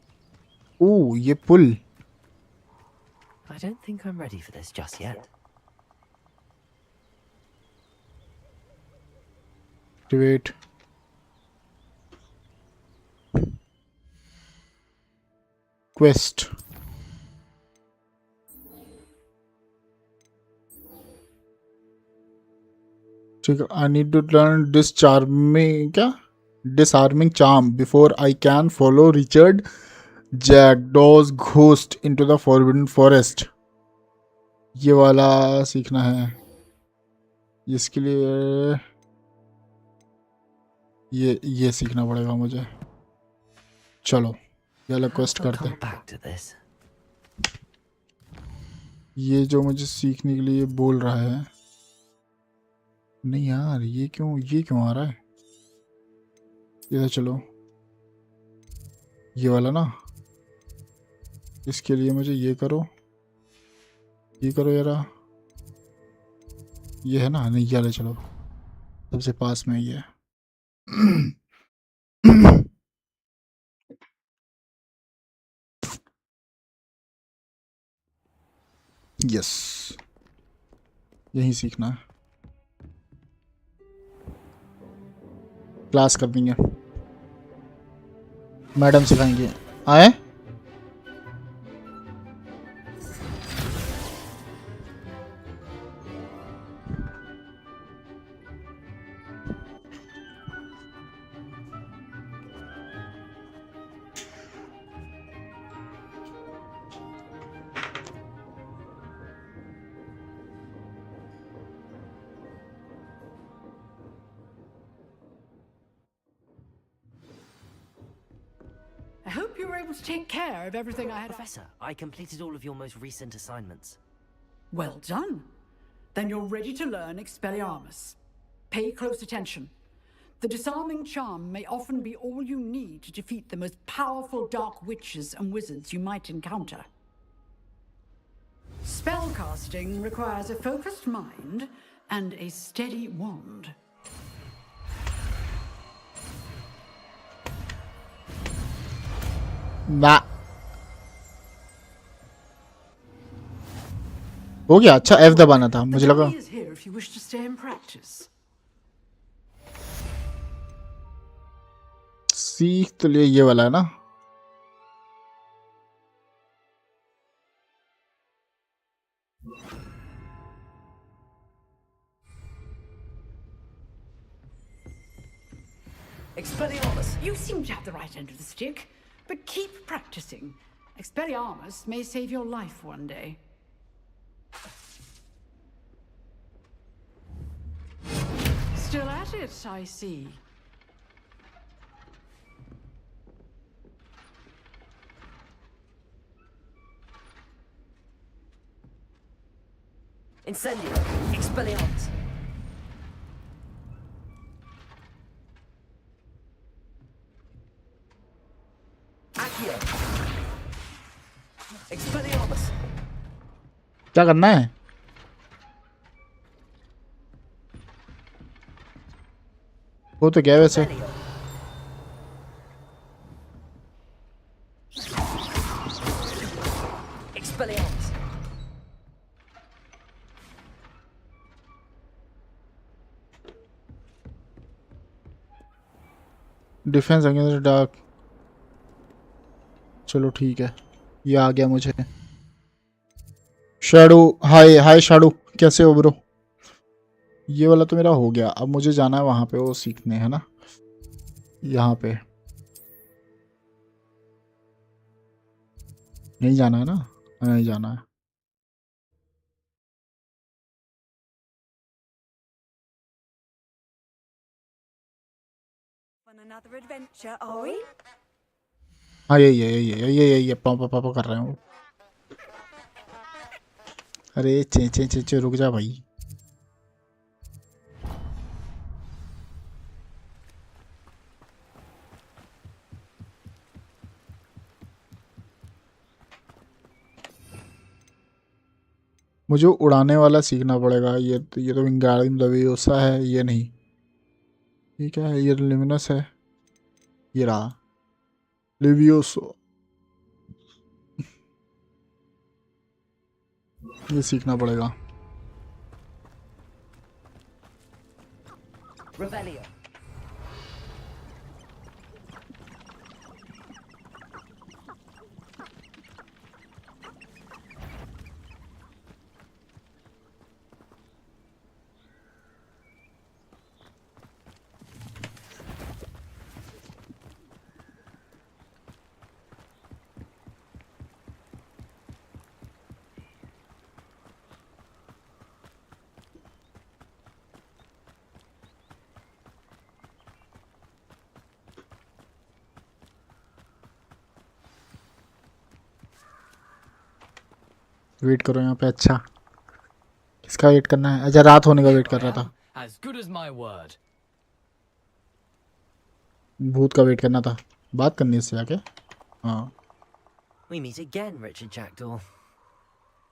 ओह, ये पुल. I don't think I'm ready for this just yet. Activate. Quest. ठीक है. I need to learn disarming charm before I can follow Richard Jackdaw's ghost into the forbidden forest. ये वाला सीखना है. इसके लिए ये सीखना पड़ेगा मुझे। चलो ये अलग क्वेस्ट करते हैं। Back to this. ये जो मुझे सीखने के लिए बोल रहा है, नहीं यार ये क्यों आ रहा है? इधर चलो, ये वाला ना, इसके लिए मुझे ये करो यार, ये है ना, नहीं ये वाला चलो, सबसे पास में ये है। यस, यही सीखना है। क्लास कर देंगे, मैडम सिखाएंगे। आए I hope you were able to take care of everything I had. Professor, I completed all of your most recent assignments. Well done. Then you're ready to learn Expelliarmus. Pay close attention. The disarming charm may often be all you need to defeat the most powerful dark witches and wizards you might encounter. Spellcasting requires a focused mind and a steady wand. ना हो गया। अच्छा F दबाना था, मुझे लगा। He is here if you wish to stay and practice. सीख तो लिए ये वाला है ना। Expelliarmus. You seem to have the right end of the stick, but keep practicing. Expelliarmus may save your life one day. Still at it, I see. Incendio. Expelliarmus. Accio. Expelliarmus. क्या करना है? वो तो क्या है वैसे? Expelliarmus. Defence against dark. चलो ठीक है, ये आ गया मुझे। शैडो, हाय शैडो, कैसे हो ब्रो? ये वाला तो मेरा हो गया। अब मुझे जाना है वहां पे, वो सीखने है ना, यहाँ पे नहीं जाना है ना? नहीं जाना है। Another adventure, are we? हाँ ये पापा पापा कर रहे हैं वो। अरे चे रुक जा भाई। मुझे उड़ाने वाला सीखना पड़ेगा। ये तो विंगार्डियम लवियोसा है, ये नहीं। ये क्या है? ये लिमिनस है, ये रहा लिवियोसो। ये सीखना पड़ेगा। Revelio. वेट करो यहाँ पे। अच्छा किसका वेट करना है? अच्छा रात होने का वेट कर रहा था। As good as my word. भूत का वेट करना था। बात करनी है इससे जाके। हाँ We meet again, Richard Jackdaw.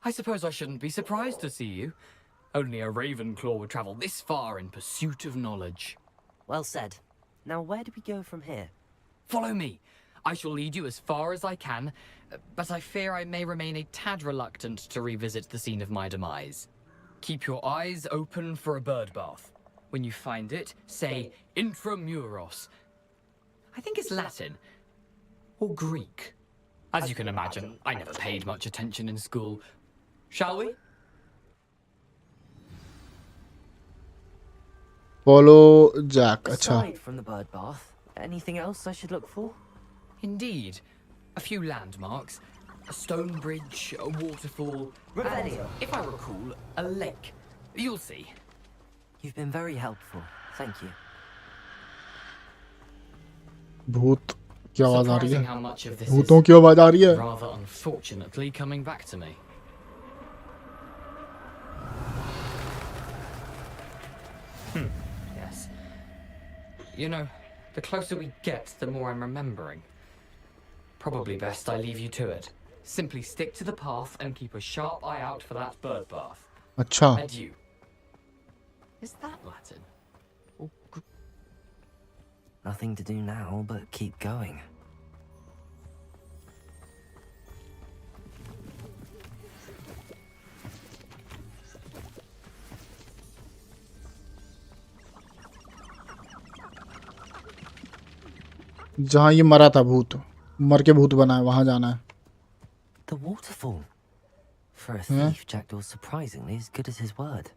I suppose I shouldn't be surprised to see you. Only a Ravenclaw would travel this far in pursuit of knowledge. Well said. Now, where do we go from here? Follow me. I shall lead you as far as I can, but I fear I may remain a tad reluctant to revisit the scene of my demise. Keep your eyes open for a bird bath. When you find it, say intramuros. I think it's Latin. Or Greek. As you can imagine, I never paid much attention in school. Shall we? Follow Jack. अच्छा Aside from the bird bath, anything else I should look for? Indeed. A few landmarks. A stone bridge, a waterfall, and, if I recall, a lake. You'll see. You've been very helpful. Thank you. भूत की आवाज आ रही Surprising है। how much of this भूतों की आवाज आ रही है। rather unfortunately coming back to me. Yes. You know, the closer we get, the more I'm remembering. Probably best I leave you to it. Simply stick to the path and keep a sharp eye out for that bird bath. अच्छा Adieu. Is that Latin? Nothing to do now but keep going. जहाँ ये मरा था भूत, मर के भूत बना है, वहां जाना है। The waterfall. For a thief, Jackdaw's surprisingly as good as his word.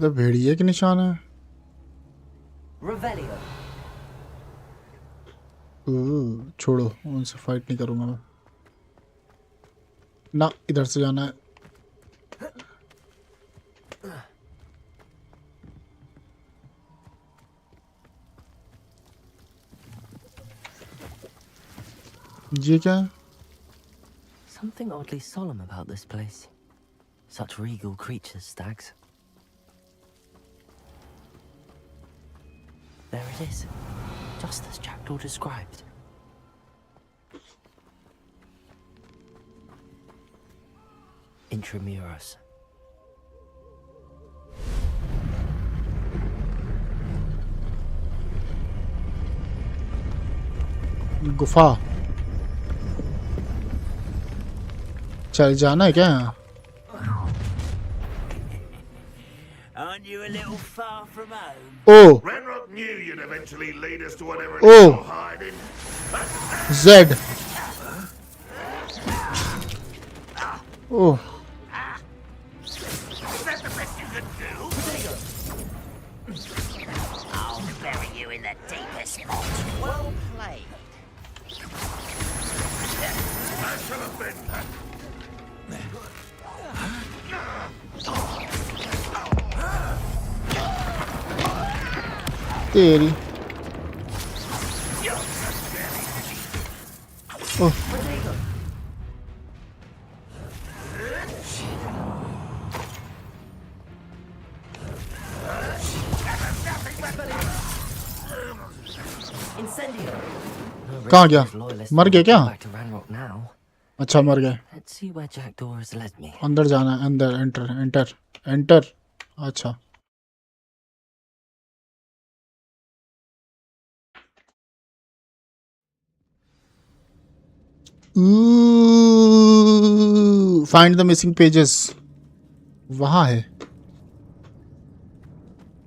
तो भेड़िए के निशान है। Revelio. छोड़ो, उनसे फाइट नहीं करूंगा मैं। ना इधर से जाना है। ये क्या है? Something oddly solemn about this place. Such regal creatures, stags. There it is, just as Jackdaw described. Intramuros. गुफा। चल जाना है क्या? Aren't you a little far from home? Oh. Ranrock knew you'd eventually lead us to whatever Oh. you're hiding. Z. Oh. Is that the best you can do? I'll bury you in the deepest spot. Well played. That should have been that. तेरी। Oh. कहाँ गया? मर गया क्या? Back to Ranrock now. अच्छा मर गए। Let's see where Jackdaw has led me. अंदर जाना है, अंदर एंटर एंटर एंटर। अच्छा फाइंड द मिसिंग पेजेस। वहाँ है।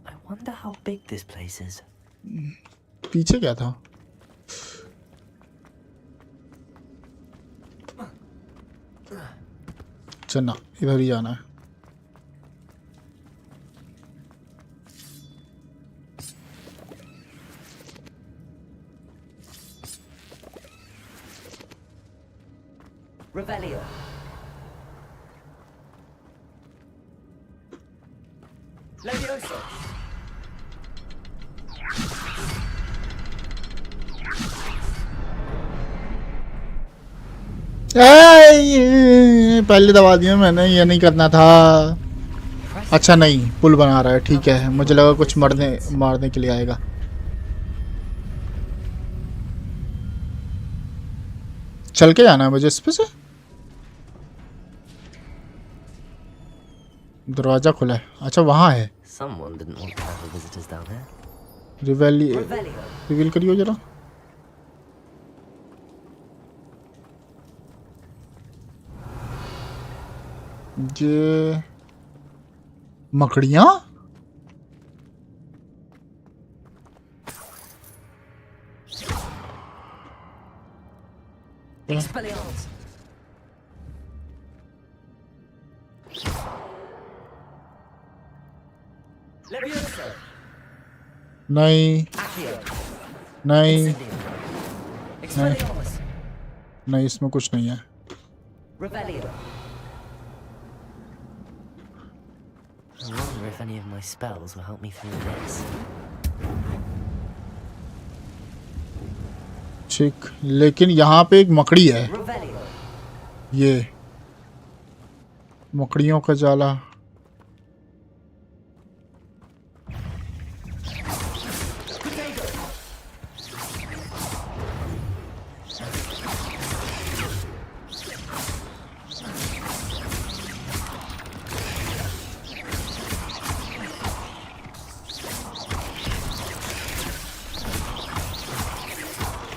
I wonder how big this place is. पीछे क्या था? चलना, इधर ही जाना है। Revelio. Levioso. पहले दबा दिया मैंने, ये नहीं करना था। अच्छा नहीं, पुल बना रहा है, ठीक है। मुझे लगा कुछ मारने के लिए आएगा। चल के जाना है मुझे इस पे से। दरवाजा खुला है, अच्छा वहां है। Someone didn't want to have the visitors down here. Reveal करियो जरा। ये मकड़ियाँ, Expelliarmus. Leviosa. नहीं Accio. नहीं Expelliarmus. नहीं, इसमें कुछ नहीं है। Revelio. I wonder if any of my spells will help me through this. ठीक, लेकिन यहाँ पे एक मकड़ी है। Revelio. ये मकड़ियों का जाला।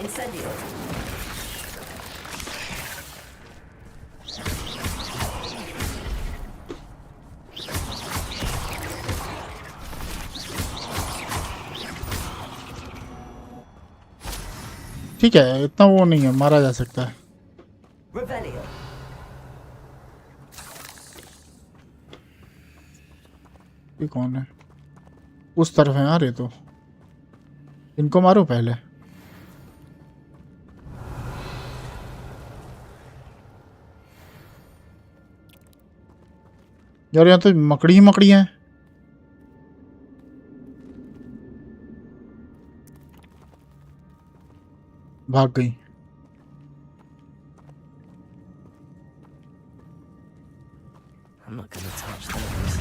Incendio. ठीक है, इतना वो नहीं है, मारा जा सकता है। Revelio. ये कौन है? उस तरफ है यार ये तो। इनको मारो पहले। यार यहाँ तो मकड़ी ही मकड़ी हैं। भाग गई। I'm not gonna touch those.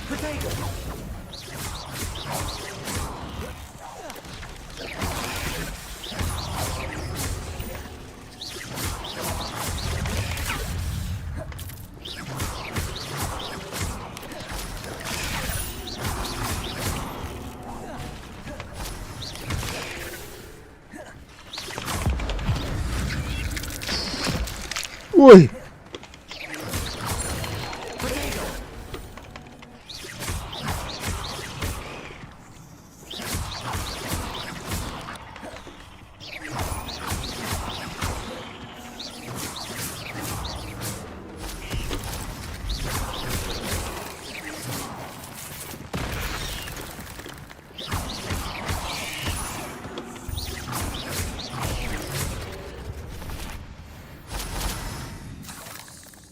Potato. ओए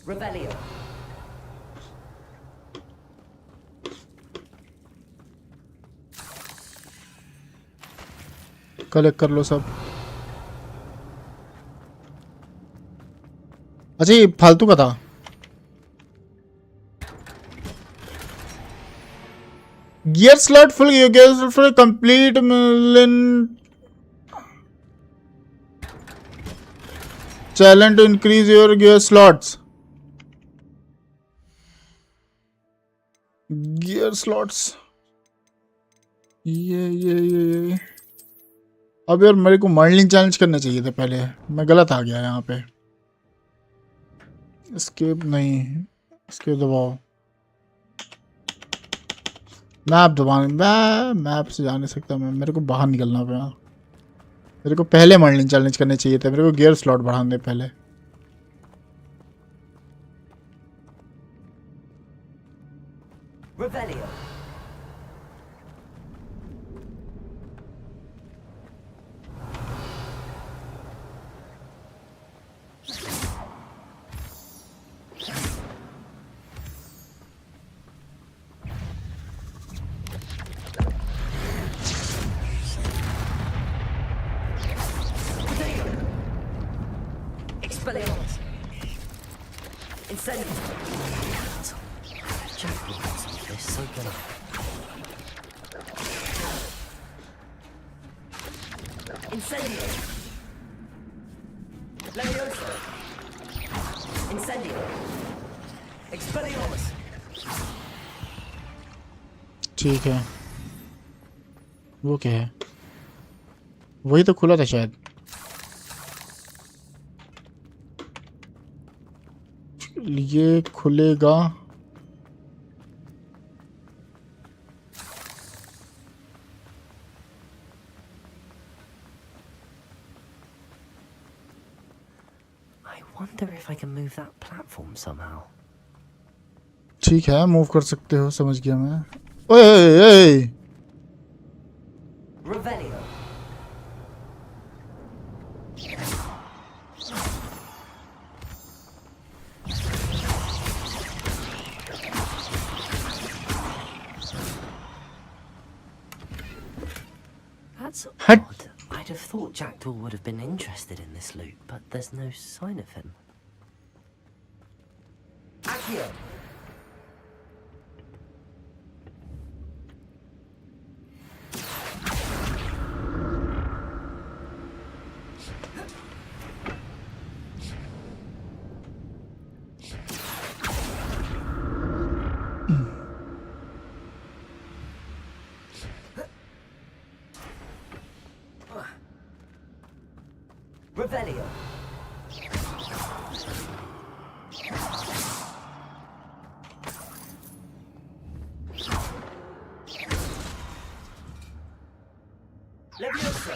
Revelio. कलेक्ट कर लो सब। अच्छा ये फालतू का था। Gear slot full, gear slot full complete challenge to increase your gear slots. Gear slots ये अब यार मेरे को मर्लिन चैलेंज करना चाहिए था पहले, मैं गलत आ गया यहाँ पे। एस्केप नहीं, एस्केप दबाओ। मैप दबाने, मैप से जा नहीं सकता मैं, मेरे को बाहर निकलना पड़ा। मेरे को पहले मर्लिन चैलेंज करने चाहिए थे, मेरे को गियर स्लॉट बढ़ाने पहले। Revelio. Incendio. Jack wants some of this, so can I. Incendio. Leviosa. Incendio. Expelliarmus. ठीक है, वो क्या है? वही तो खुला था शायद। ये खुलेगा। I wonder if I can move that platform somehow. ठीक है, मूव कर सकते हो, समझ गया मैं। ओए Revelio. That's Hut. odd. I'd have thought Jackdaw would have been interested in this loot, but there's no sign of him. Accio. Revelio. Leviosa.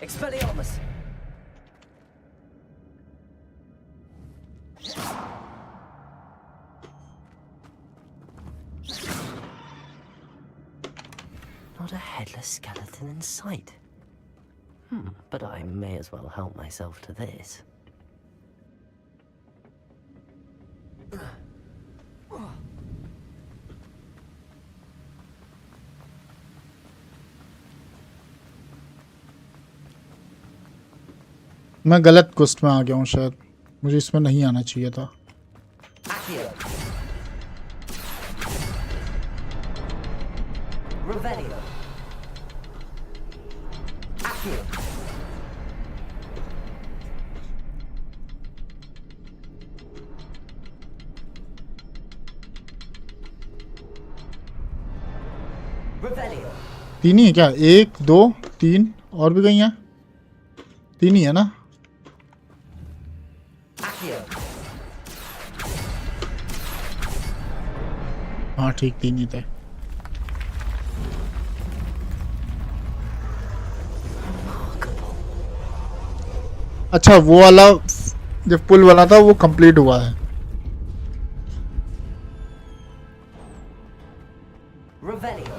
Expelliarmus. Not a headless skeleton in sight. But I may as well help myself to this. मैं गलत quest में आ गया हूँ शायद, मुझे इसमें नहीं आना चाहिए था। Accio. Revelio. Accio. Revelio. तीन ही है क्या? 1 2 3 और भी कहीं हैं? तीन ही है ना? Accio. हाँ ठीक, तीन ही थे। अच्छा, वो वाला जो पुल वाला था वो कंप्लीट हुआ है। Revelio.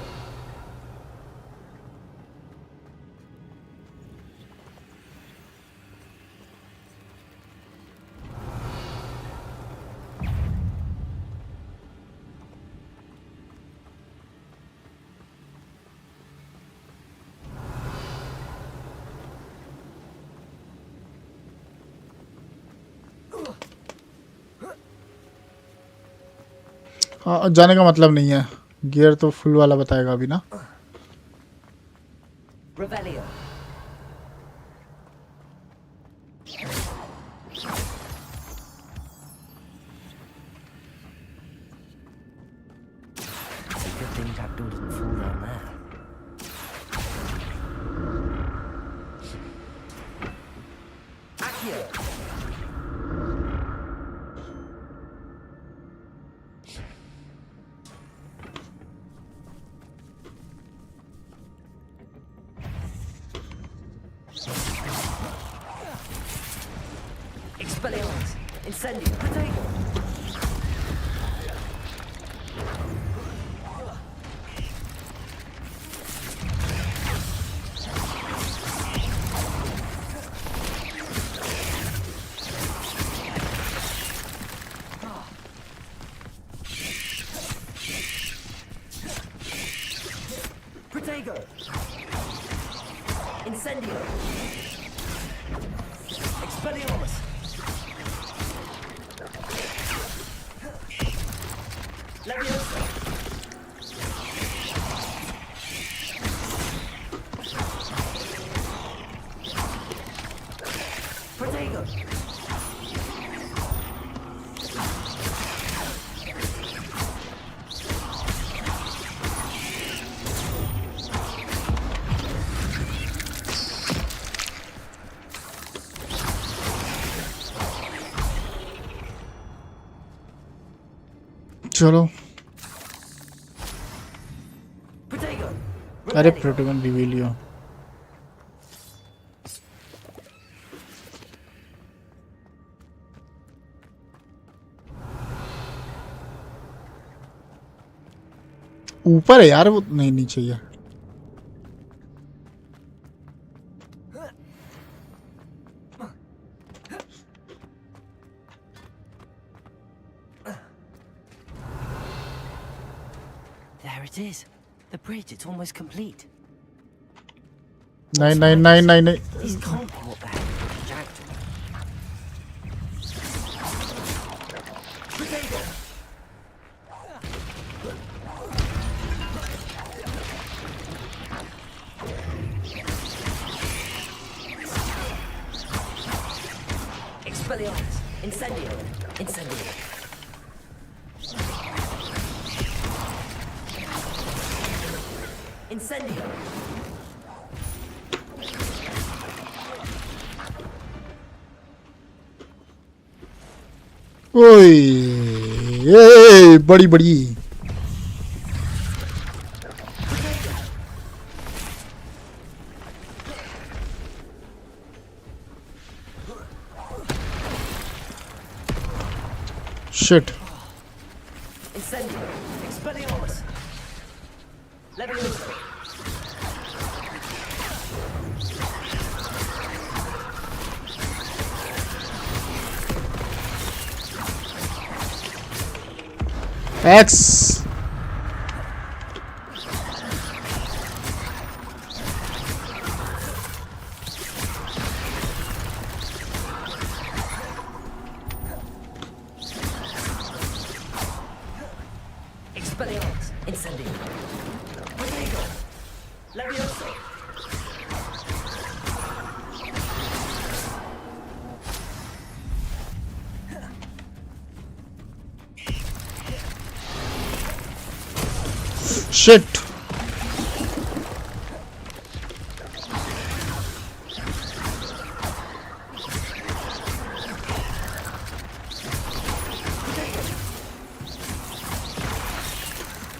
हाँ, जाने का मतलब नहीं है, गियर तो फुल वाला बताएगा अभी ना। Revelio. It's a good thing Jackdaw didn't fall down there. Accio. Expelliarmus. Incendio. Potato. Protego. Incendio. Expelliarmus. चलो Protego. अरे प्रोटेगन रिवीलियो ऊपर है यार वो नहीं नीचे ही है There it is. The bridge, it's almost complete. नहीं नहीं नहीं नहीं नहीं This can't be what the heck was jacked to. Protego. Expelliarmus. Incendio. Incendio. Incendio. ओए ए बड़ी बड़ी shit Incendio. Expelliarmus. Levioso. X Expelliarmus. Incendio. Protego. Levioso. Shit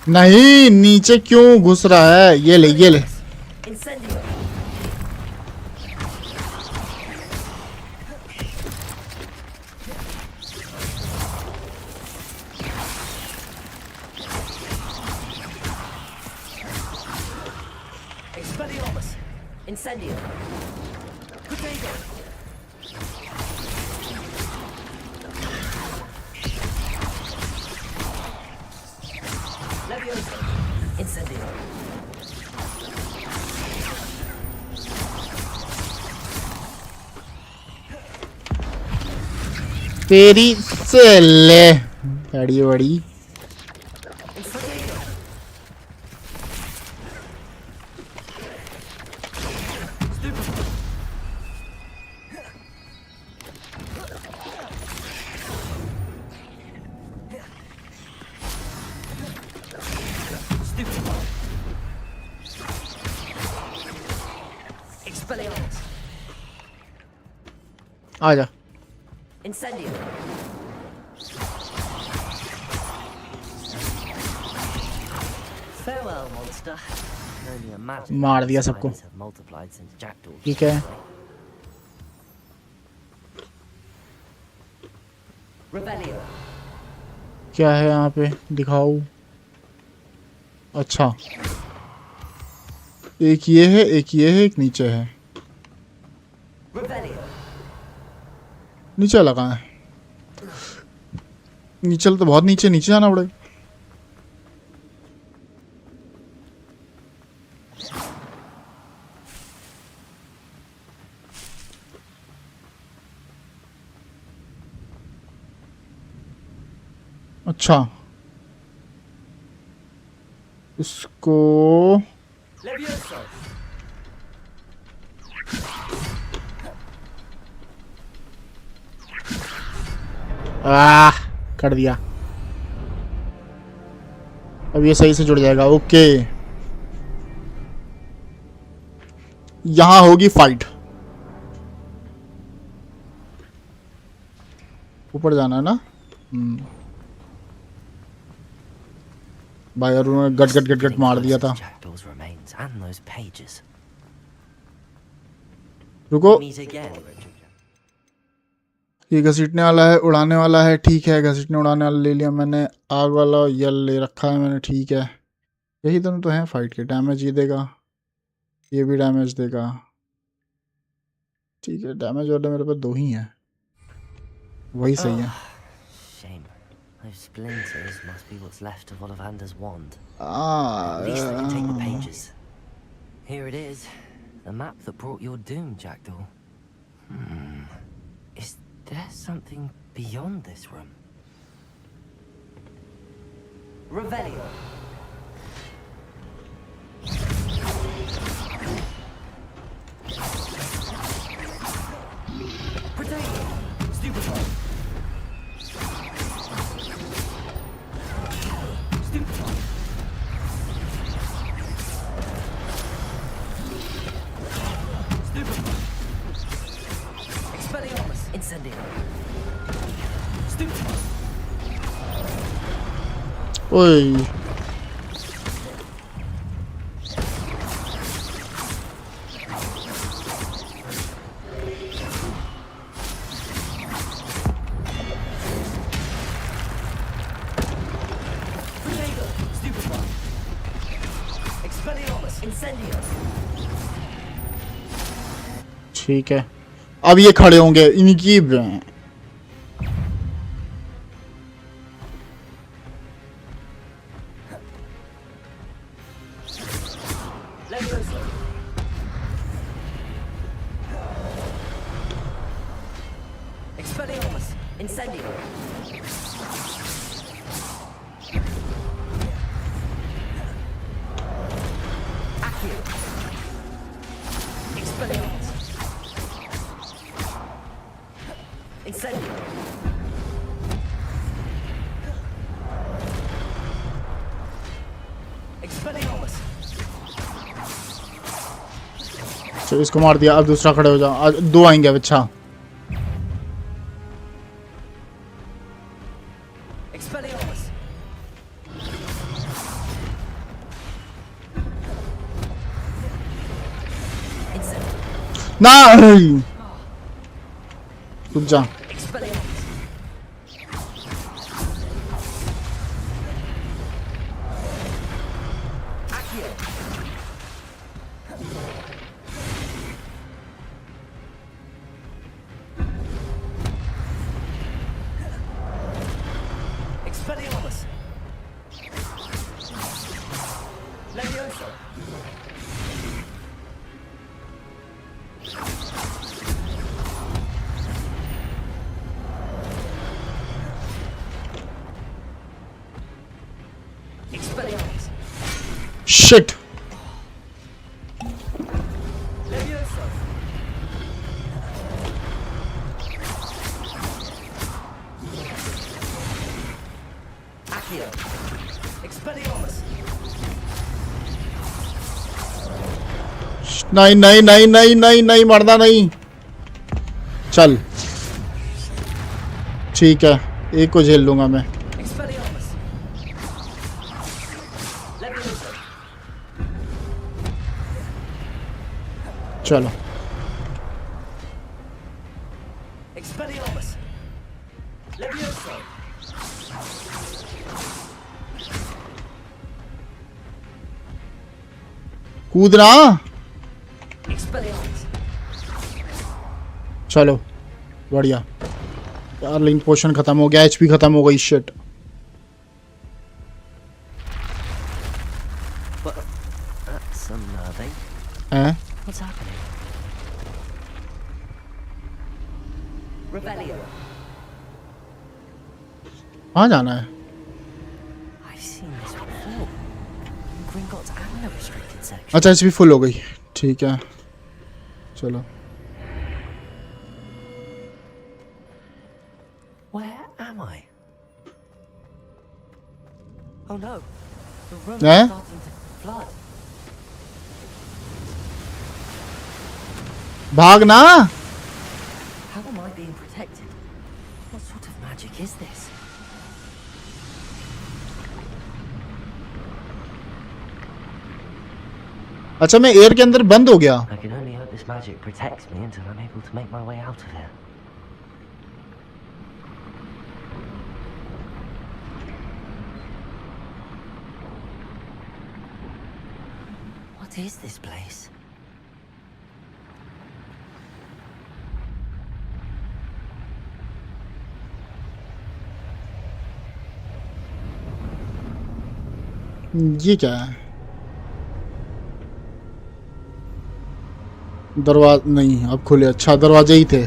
नहीं नीचे क्यों घुस रहा है ये ले ये ले Incendio. Expelliarmus. Incendio. Protego. Levioso. Incendio. तेरी से ले बड़ी बड़ी Protego. Stupid. Expelliarmus. आजा Incendio. Farewell, monster. Can only imagine मार how दिया the सबको spiders have multiplied since Jackdaw. ठीक है Revelio. क्या है यहाँ पे दिखाओ अच्छा एक ये है एक ये है एक नीचे है Revelio. नीचे लगा है नीचे तो बहुत नीचे नीचे जाना पड़ेगा अच्छा इसको Levioso. कर दिया अब ये सही से जुड़ जाएगा ओके यहां होगी फाइट ऊपर जाना है ना भाई यार उन्होंने गट गट गट गट मार दिया था। Jackdaw's remains and those pages. रुको, Meet again, Richard. ये घसीटने वाला है, उड़ाने वाला है, ठीक है। घसीटने उड़ाने वाला ले लिया मैंने, आग वाला ये ले रखा है मैंने, ठीक है। यही दोनों तो हैं फाइट के। डैमेज ये देगा, ये भी डैमेज देगा, ठीक है। डैमेज वाले मेरे पास 2 ही हैं, वही सही है। Shame. Those splinters must be what's left of Ollivander's wand. At least I can take the pages. Here it is. The map that brought your doom, Jackdaw. Is there something beyond this room? Revelio. Potato. Stupefy. Stupefy. Stupefy. Expelliarmus. Incendio. Stupefy. ओए Potato. Stupefy. Expelliarmus. Incendio. ठीक है, अब ये खड़े होंगे इनकी। Levioso. Expelliarmus. Incendio. Accio. Expelliarmus. Incendio. Expelliarmus. चलो इसको मार दिया, अब दूसरा खड़े हो जाओ। आज 2 आएंगे अब। अच्छा Expelliarmus. नहीं, रुक जा। Expelliarmus. Accio. Expelliarmus. Levioso. Expelliarmus. Shit, Levioso. Accio. Expelliarmus. नहीं नहीं नहीं नहीं नहीं नहीं, मरना नहीं। चल ठीक है, एक को झेल लूंगा मैं। Expelliarmus. Levioso. चलो Expelliarmus. Levioso. कूदना। Expelliarmus. चलो बढ़िया यार, लेकिन पोषण खत्म हो गया, एचपी खत्म हो गई। Shit, But that's unnerving. हैं? What's happening? Revelio. कहाँ जाना है? I've seen this before. Gringotts and the restricted section. अच्छा एचपी फुल हो गई, ठीक है चलो। Where am I? Oh no, the room Eh? is starting to flood. भागना। How am I being protected? What sort of magic is this? अच्छा मैं air के अंदर बंद हो गया. I can only hope this magic protects me until I'm able to make my way out of here. What is this place? ये क्या है? दरवाजा नहीं, अब खुले. अच्छा दरवाजे ही थे.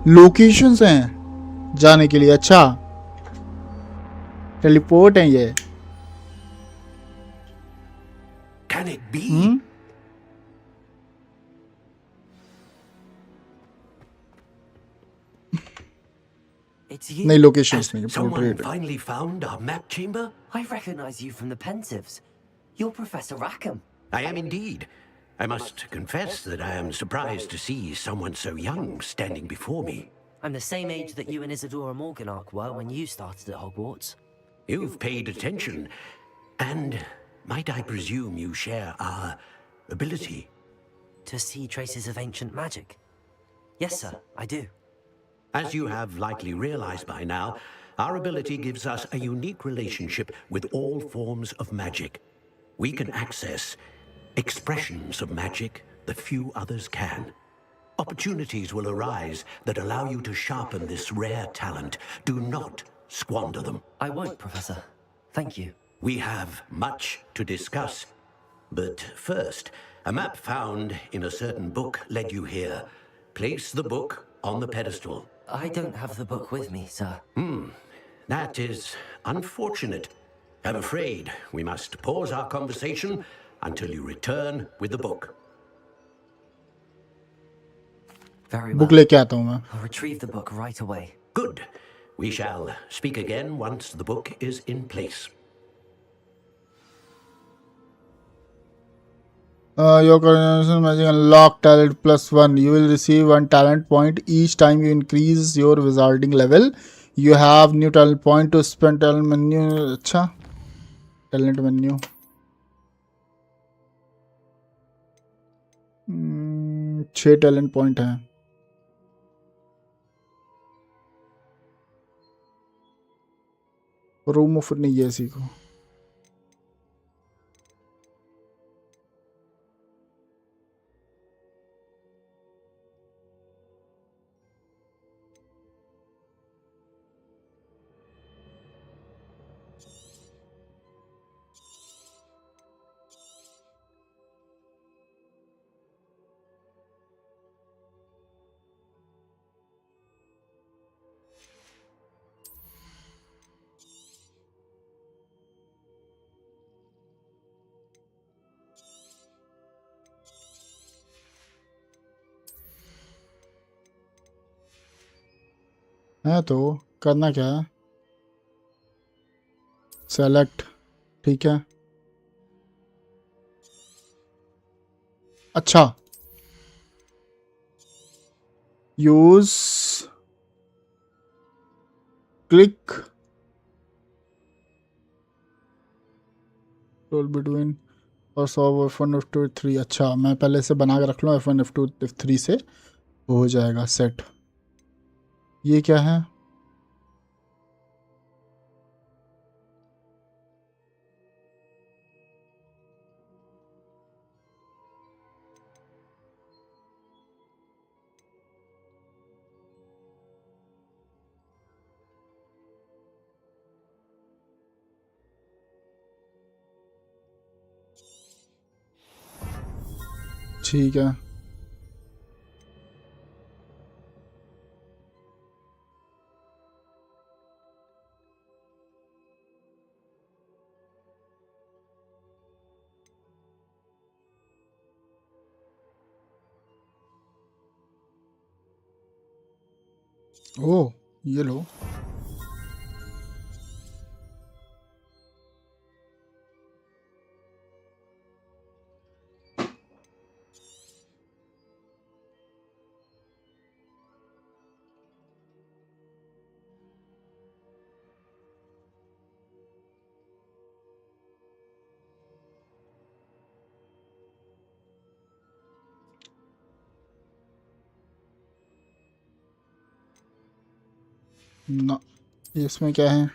लोकेशंस हैं जाने के लिए. अच्छा टेलीपोर्ट है ये. Can it be? It's you. नहीं लोकेशंस नहीं. Someone portrait. finally found our map chamber? I recognize you from the Pensieves. You're Professor Rackham. I am indeed. I must confess that I am surprised to see someone so young standing before me. I'm the same age that you and Isadora Morganach were when you started at Hogwarts. You've paid attention, and might I presume you share our ability? To see traces of ancient magic? Yes, sir, I do. As you have likely realized by now, our ability gives us a unique relationship with all forms of magic. We can access expressions of magic that few others can. Opportunities will arise that allow you to sharpen this rare talent. Do not squander them. I won't, Professor. Thank you. We have much to discuss. But first, a map found in a certain book led you here. Place the book on the pedestal. I don't have the book with me, sir. That is unfortunate. I'm afraid we must pause our conversation until you return with the book. Very well. Book लेके आता हूँ मैं. I'll retrieve the book right away. Good. We shall speak again once the book is in place. Your coordination magic unlock talent +1. You will receive 1 talent point each time you increase your wizarding level. You have new talent point to spend. Talent menu. अच्छा talent menu. 6 talent point हैं. Room of नहीं है इसी को. है तो करना क्या है. सेलेक्ट. ठीक है. अच्छा यूज क्लिक रोल बिटवीन और सॉल्व F1 F2 F3. अच्छा मैं पहले से बना के रख लूँ. F1 F2 F3 से हो जाएगा सेट. ये क्या है. ठीक है. ओ ये लो. ना, इसमें क्या है?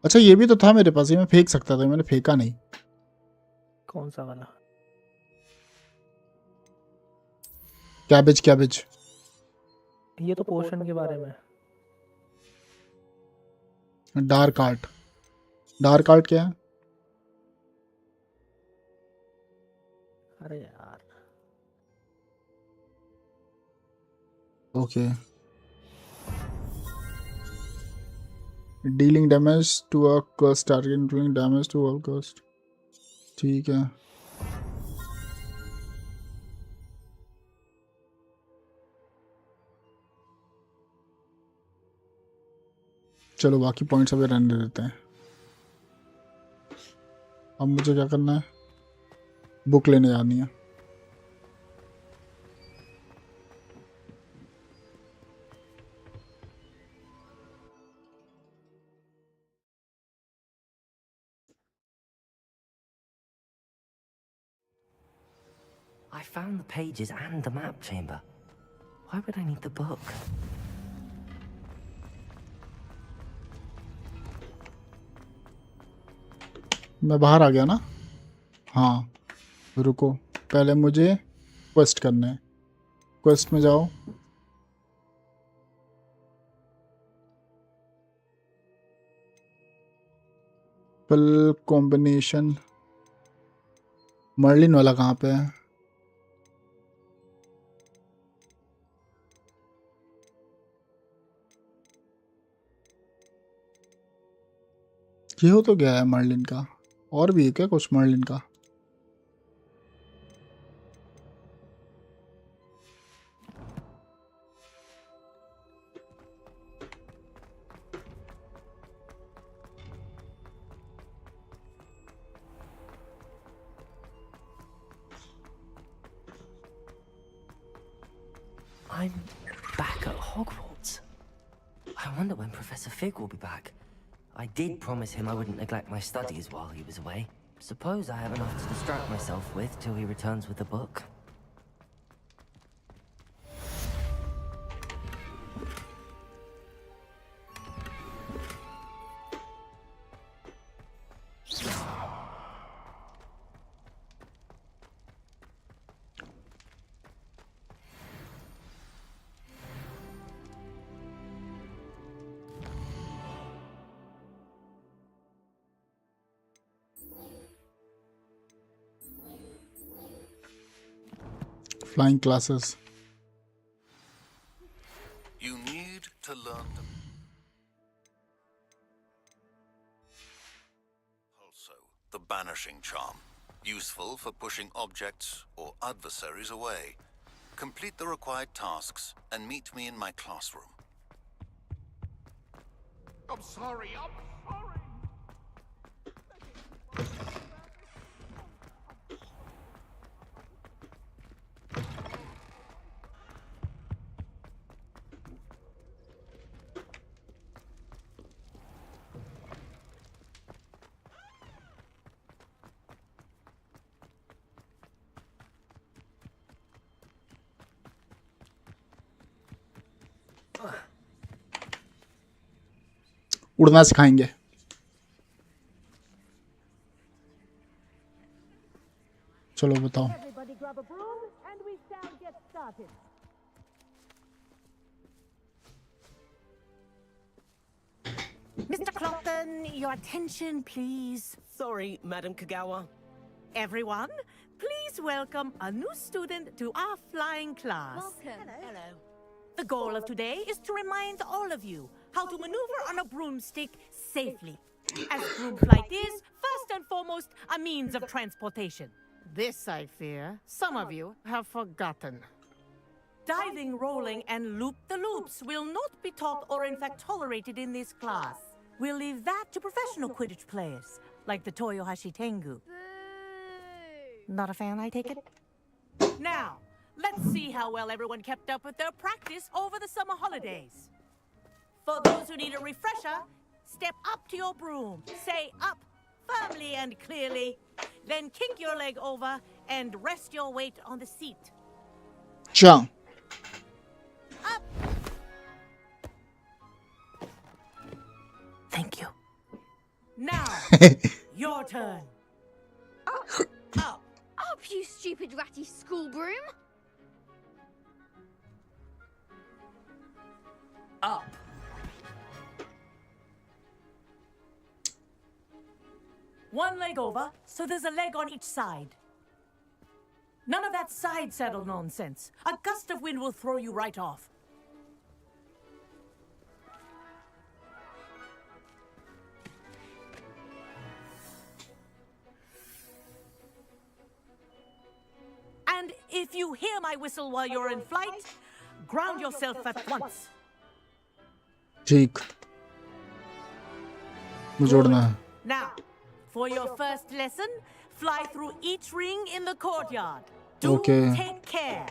अच्छा ये भी तो था मेरे पास, ये मैं फेंक सकता था, मैंने फेंका नहीं। कौन सा वाला? Cabbage cabbage. ये तो पोर्शन के बारे में। Dark art. डार्क आर्ट क्या है? अरे यार okay. Dealing damage to a curse target including damage to all curse. ठीक है। चलो बाकी पॉइंट्स अभी रहने देते हैं। अब मुझे क्या करना है? बुक लेने जानी है। I found the pages and the map chamber. Why would I need the book? मैं बाहर आ गया ना? हाँ रुको, पहले मुझे क्वेस्ट करना है। क्वेस्ट में जाओ। पल कॉम्बिनेशन मर्लिन वाला कहाँ पे है? ये हो तो गया है मर्लिन का। और भी है क्या कुछ मर्लिन का? I'm back at Hogwarts. I wonder when Professor Fig will be back. I did promise him I wouldn't neglect my studies while he was away. Suppose I have enough to distract myself with till he returns with the book. Flying classes. You need to learn to... Also, the banishing charm. Useful for pushing objects or adversaries away. Complete the required tasks and meet me in my classroom. I'm sorry, I'm sorry. उड़ना सिखाएंगे। चलो बताओ। Everybody grab a broom and we shall get started. Mr. Clopton, your attention, please. Sorry, Madam Kagawa. Everyone, please welcome a new student to our flying class. Welcome. Hello. The goal of today is to remind all of you how to maneuver on a broomstick safely. As broom flight is, first and foremost, a means of transportation. This, I fear, some of you have forgotten. Diving, rolling, and loop-the-loops will not be taught or in fact tolerated in this class. We'll leave that to professional Quidditch players, like the Toyohashi Tengu. Not a fan, I take it? Now, let's see how well everyone kept up with their practice over the summer holidays. For those who need a refresher, step up to your broom, say up firmly and clearly, then kick your leg over and rest your weight on the seat. अच्छा Thank you. Now, your turn. Up, you stupid ratty school broom! Up. One leg over, so there's a leg on each side. None of that side saddle nonsense. A gust of wind will throw you right off. And if you hear my whistle while you're in flight, ground yourself at once. ठीक मुझे उड़ना है Now, for your first lesson, fly through each ring in the courtyard. Do Okay. take care.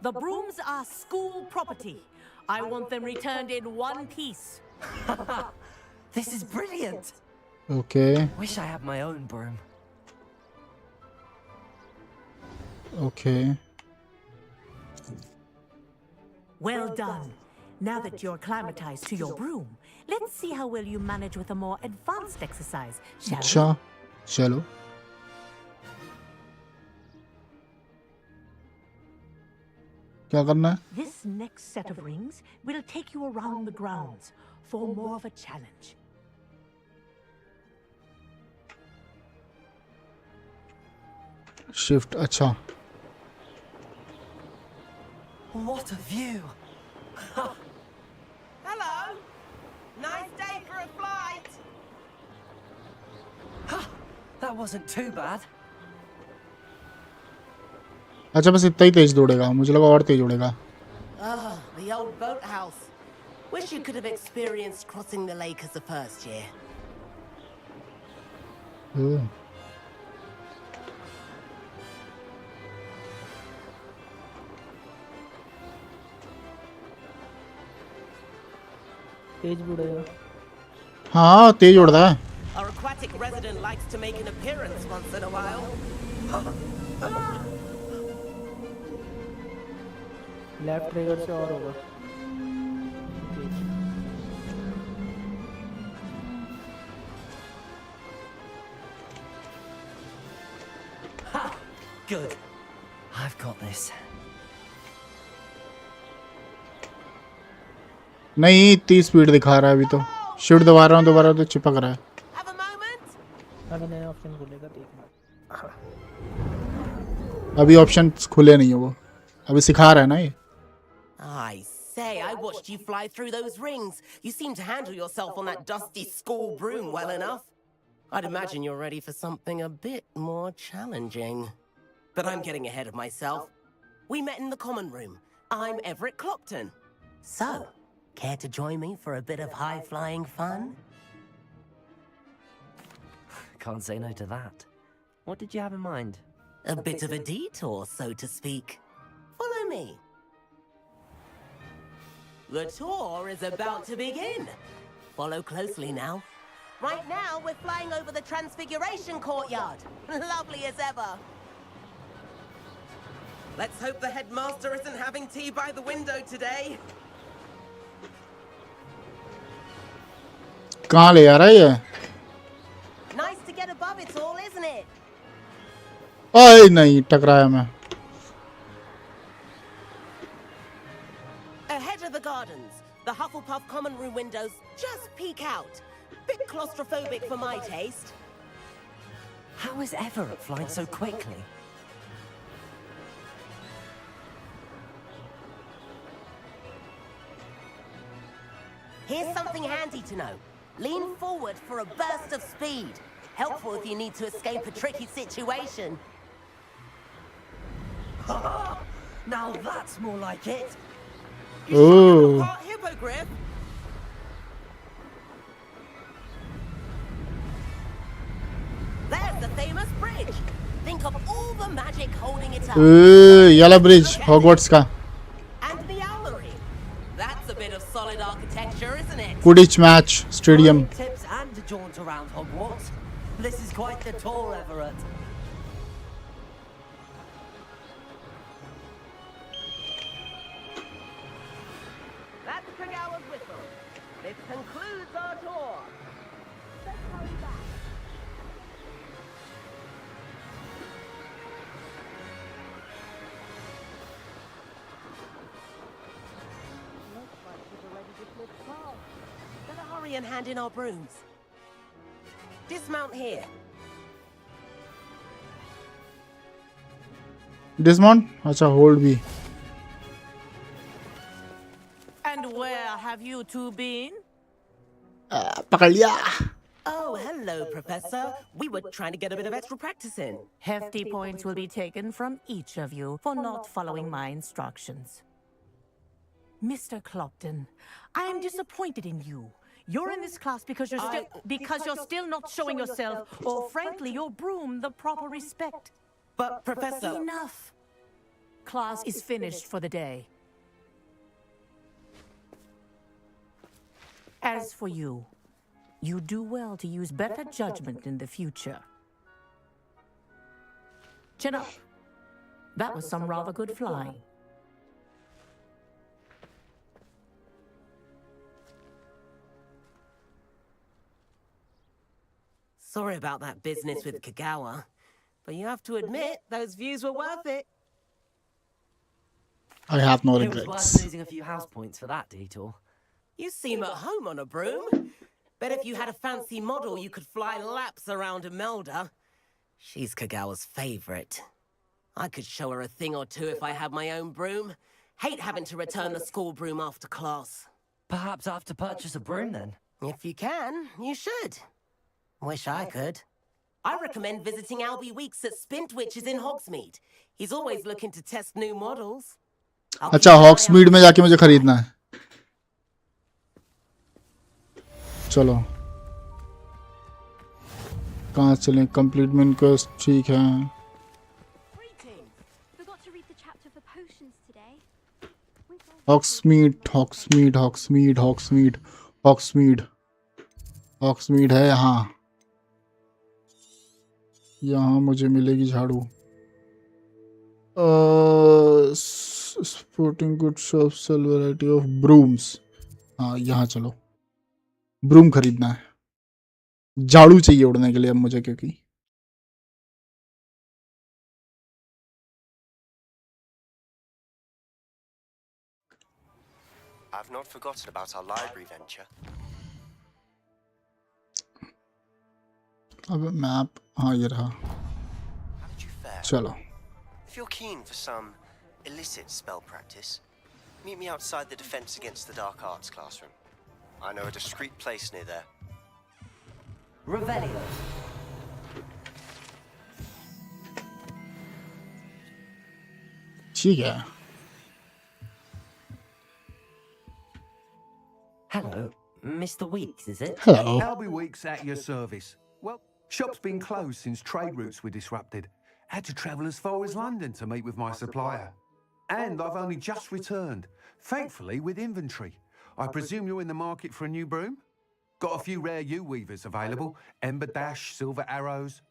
The brooms are school property. I want them returned in one piece. This is brilliant. Okay. Wish I had my own broom. Okay. Well done. Now that you're acclimatized to your broom, let's see how well you manage with a more advanced exercise, shall we? अच्छा चलो क्या करना है This next set of rings will take you around the grounds for more of a challenge. Shift अच्छा What a view. Hello. Nice day for a flight. That wasn't too bad. अच्छा बस इतना ही तेज दौड़ेगा मुझे लगा और तेज उड़ेगा Ah, the old boathouse. Wish you could have experienced crossing the lake as a first year. ओह, तेज बुढ़ेगा हाँ तेज उड़ता है Our aquatic resident likes to make an appearance once in a while. Left trigger से और होगा Good. I've got this. नहीं इतनी speed दिखा रहा है अभी तो शिफ्ट दबा रहा हूँ दोबारा तो चिपक रहा है अभी नया ऑप्शन खुलेगा देखना अभी ऑप्शन खुले नहीं है वो अभी सिखा रहा है ना ये I say, I watched you fly through those rings. You seem to handle yourself on that dusty school broom well enough. I'd imagine you're ready for something a bit more challenging. But I'm getting ahead of myself. We met in the common room. I'm Everett Clopton. So, care to join me for a bit of high-flying fun? Can't say no to that. What did you have in mind? A bit of a detour, so to speak. Follow me. The tour is about to begin. Follow closely now. Right now, we're flying over the Transfiguration Courtyard. Lovely as ever. Let's hope the headmaster isn't having tea by the window today. कहाँ ले आ रहा है ये Nice to get above it all, isn't it? ओए नहीं टकराया मैं Ahead of the gardens, the Hufflepuff common room windows just peek out. Bit claustrophobic for my taste. How is Everett flying so quickly? Here's something handy to know. Lean forward for a burst of speed. Helpful if you need to escape a tricky situation. Now that's more like it. Oh Hippogriff? There's the famous bridge. Think of all the magic holding it up. ये वाला bridge Hogwarts का And the owlery. That's a bit of solid architecture, isn't it? Quidditch match stadium Tips and a jaunt around Hogwarts. This is quite the tour, Everett. Kagawa's whistle. This concludes our tour. Let's hurry back. Looks like we've already dismissed class. Better hurry and hand in our brooms. Dismount here. Dismount अच्छा hold भी And where have you two been? पकड़ लिया Oh, hello, Professor. We were trying to get a bit of extra practice in. Hefty points will be taken from each of you for not following my instructions. Mr. Clopton, I am disappointed in you. You're in this class because you're still not showing yourself, or frankly, your broom the proper respect. But, Professor... Enough. Class is finished for the day. As for you, you do well to use better judgment in the future. Chin up. That was some rather good flying. Sorry about that business with Kagawa, but you have to admit those views were worth it. I have no It was regrets. worth losing a few house points for that detour. You seem at home on a broom. Bet if you had a fancy model, you could fly laps around Imelda. She's Kagawa's favorite. I could show her a thing or two if I had my own broom. Hate having to return the school broom after class. Perhaps I have to purchase a broom then. If you can, you should. Wish I could. I recommend visiting Albie Weeks at Spintwitches in Hogsmeade. He's always looking to test new models. अच्छा हॉक्समीड में जाके मुझे खरीदना है चलो कहाँ चलें complete main quest ठीक है हॉक्समीड है यहाँ मुझे मिलेगी झाड़ू sporting good shop sale variety of brooms हाँ यहाँ चलो ब्रूम खरीदना है झाड़ू चाहिए उड़ने के लिए अब मुझे क्योंकि I've not forgotten about our library venture. अब मैप हाँ ये रहा चलो If you're keen for some illicit spell practice, meet me outside the Defense Against the Dark Arts classroom. I know a discreet place near there. Revelio. ठीक है Hello, Mr. Weeks, is it? Hello. Albie Weeks at your service. Well, shop's been closed since trade routes were disrupted. Had to travel as far as London to meet with my supplier. And I've only just returned, thankfully with inventory. I presume you're in the market for a new broom? Got a few rare U-weavers available, Ember Dash, Silver Arrows.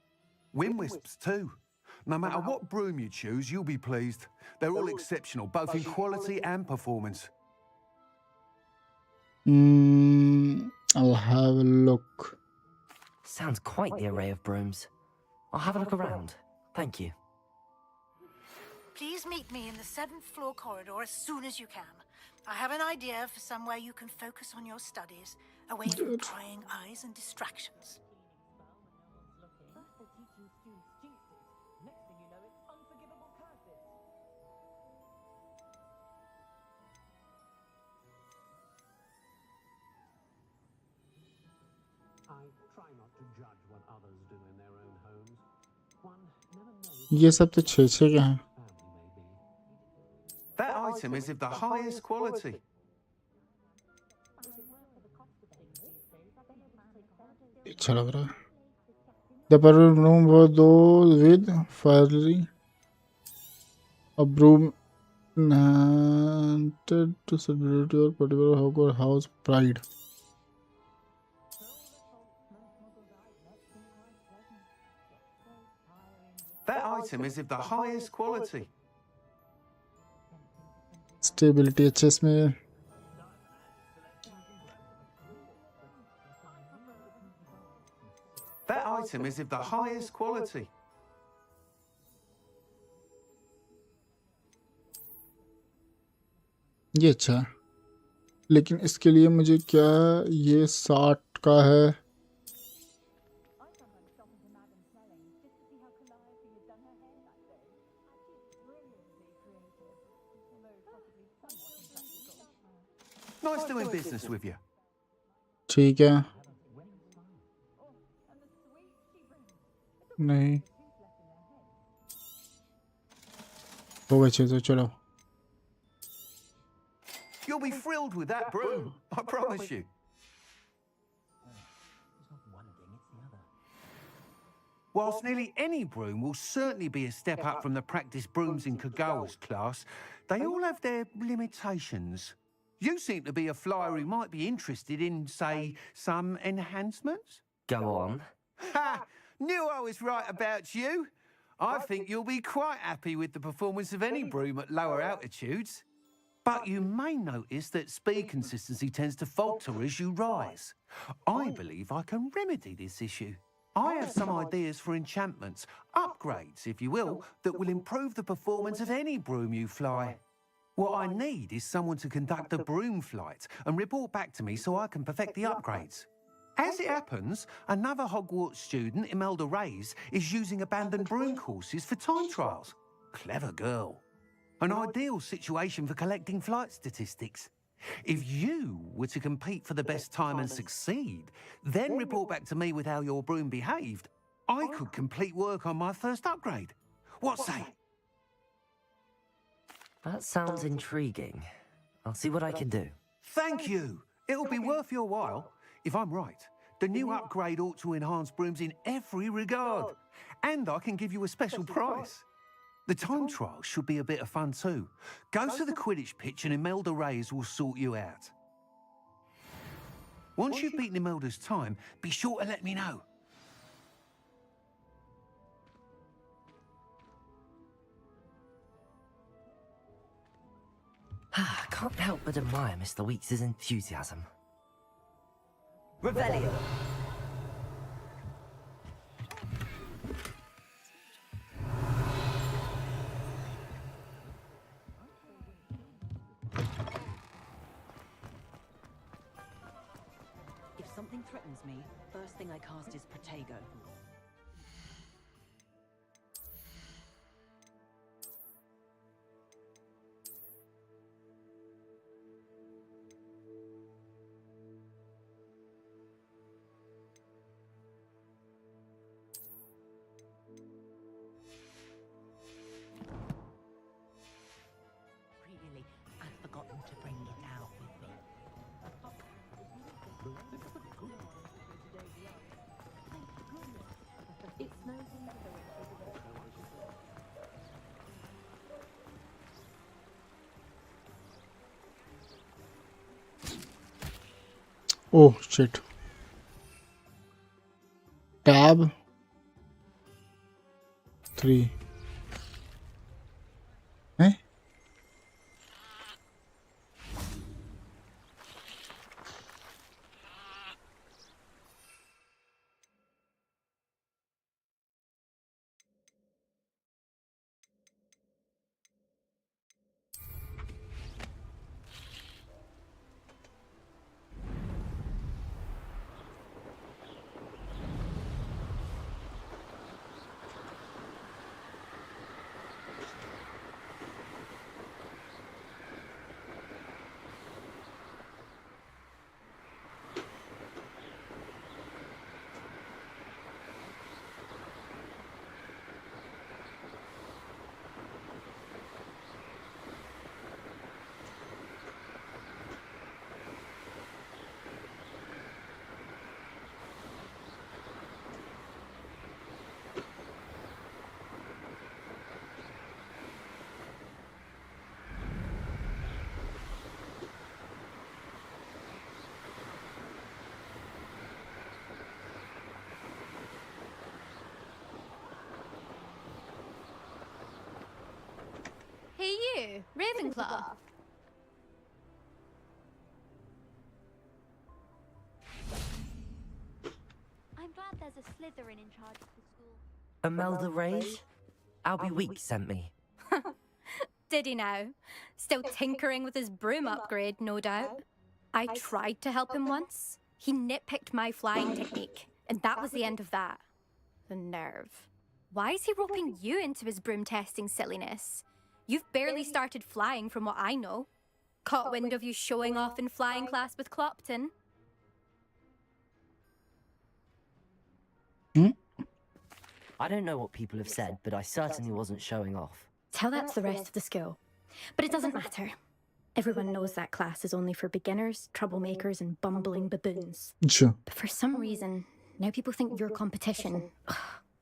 Wind Wisps too. No matter what broom you choose, you'll be pleased. They're all exceptional, both in quality and performance. I'll have a look. Sounds quite the array of brooms. I'll have a look around. Thank you. Please meet me in the 7th floor corridor as soon as you can. I have an idea for somewhere you can focus on your studies, away from prying eyes and distractions. ये सब तो 6-6 के हैं That item is of the highest quality. अच्छा लग रहा है The perfect broom for those with fiery a broom intended to celebrate your particular Hogwarts house pride. That item is of the highest quality. Stability अच्छे इसमें item is of the highest quality. ये अच्छा है, लेकिन इसके लिए मुझे क्या, ये 60 का है। Nice doing business with you. ठीक है, नहीं हो गया 600, चलो। You'll be thrilled with that broom, I promise you. Whilst nearly any broom will certainly be a step up from the practice brooms in Kagawa's class, they all have their limitations. You seem to be a flyer who might be interested in, say, some enhancements? Go on. Ha! Knew I was right about you. I think you'll be quite happy with the performance of any broom at lower altitudes. But you may notice that speed consistency tends to falter as you rise. I believe I can remedy this issue. I have some ideas for enchantments, upgrades, if you will, that will improve the performance of any broom you fly. What I need is someone to conduct a broom flight and report back to me so I can perfect the upgrades. As it happens, another Hogwarts student, Imelda Reyes, is using abandoned broom courses for time trials. Clever girl. An ideal situation for collecting flight statistics. If you were to compete for the best time and succeed, then report back to me with how your broom behaved, I could complete work on my first upgrade. What say? That sounds intriguing. I'll see what I can do. Thank you. It'll be worth your while. If I'm right, the new upgrade ought to enhance brooms in every regard. And I can give you a special price. The time trial should be a bit of fun too. Go to the Quidditch pitch and Imelda Reyes will sort you out. Once you've beaten Imelda's time, be sure to let me know. I can't help but admire Mr. Weeks' enthusiasm. Revelio. If something threatens me, first thing I cast is Protego. Really, I'd forgotten to bring it out with me. It snows in the Oh shit. Tab 3. Eh? Hey you, Ravenclaw. I'm glad there's a Slytherin in charge of the school. Imelda Rage? Albie Weeks sent me. Did he now? Still tinkering with his broom upgrade, no doubt. I tried to help him once. He nitpicked my flying technique, and that was the end of that. The nerve. Why is he roping you into his broom testing silliness? You've barely started flying from what I know. Caught wind of you showing off in flying class with Clopton. I don't know what people have said, but I certainly wasn't showing off. Tell that to the rest of the school. But it doesn't matter. Everyone knows that class is only for beginners, troublemakers, and bumbling baboons. Sure. But for some reason, now people think you're competition. Ugh,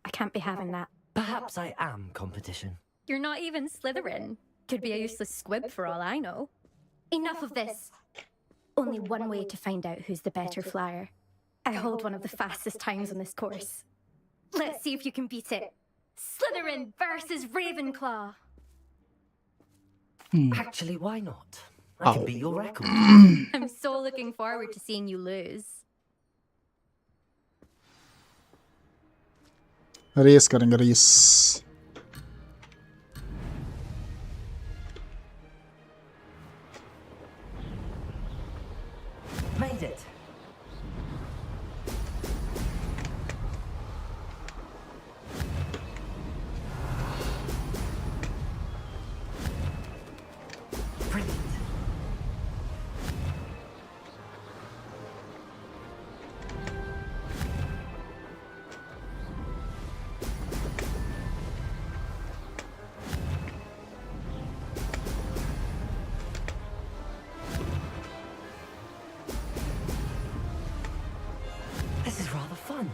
I can't be having that. Perhaps I am competition. You're not even Slytherin. Could be a useless squib for all I know. Enough of this. Only one way to find out who's the better flyer. I hold one of the fastest times on this course. Let's see if you can beat it. Slytherin versus Ravenclaw. Actually, why not? I can beat your record. I'm so looking forward to seeing you lose. Race करेंगे race. Made it. This is rather fun.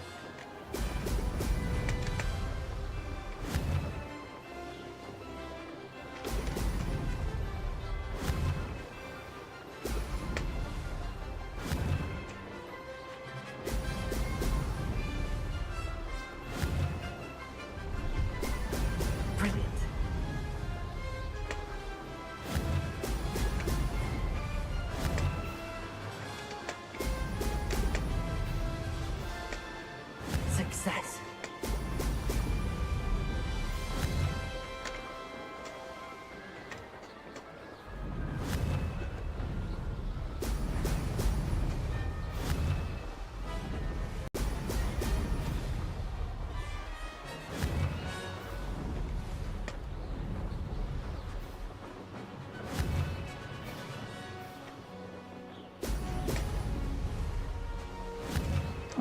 Brilliant. Success.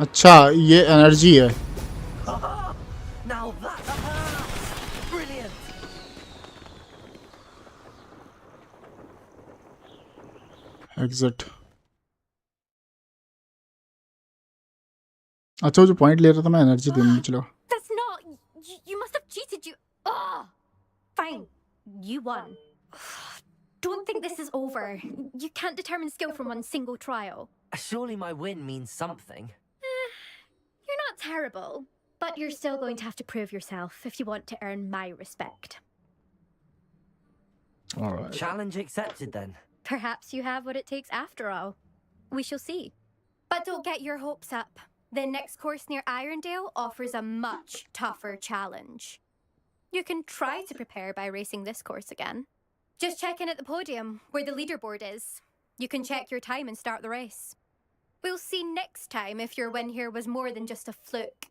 अच्छा ये energy है. Now that hurts. Brilliant. Exit. अच्छा वो जो point ले रहा था मैं एनर्जी देने चलो. That's not... You must have cheated, you... Oh! Fine. You won. Don't think this is over. You can't determine skill from one single trial. Surely my win means something. You're not terrible, but you're still going to have to prove yourself if you want to earn my respect. All right. Challenge accepted then. Perhaps you have what it takes after all. We shall see. But don't get your hopes up. The next course near Irondale offers a much tougher challenge. You can try to prepare by racing this course again. Just check in at the podium, where the leaderboard is. You can check your time and start the race. We'll see next time if your win here was more than just a fluke.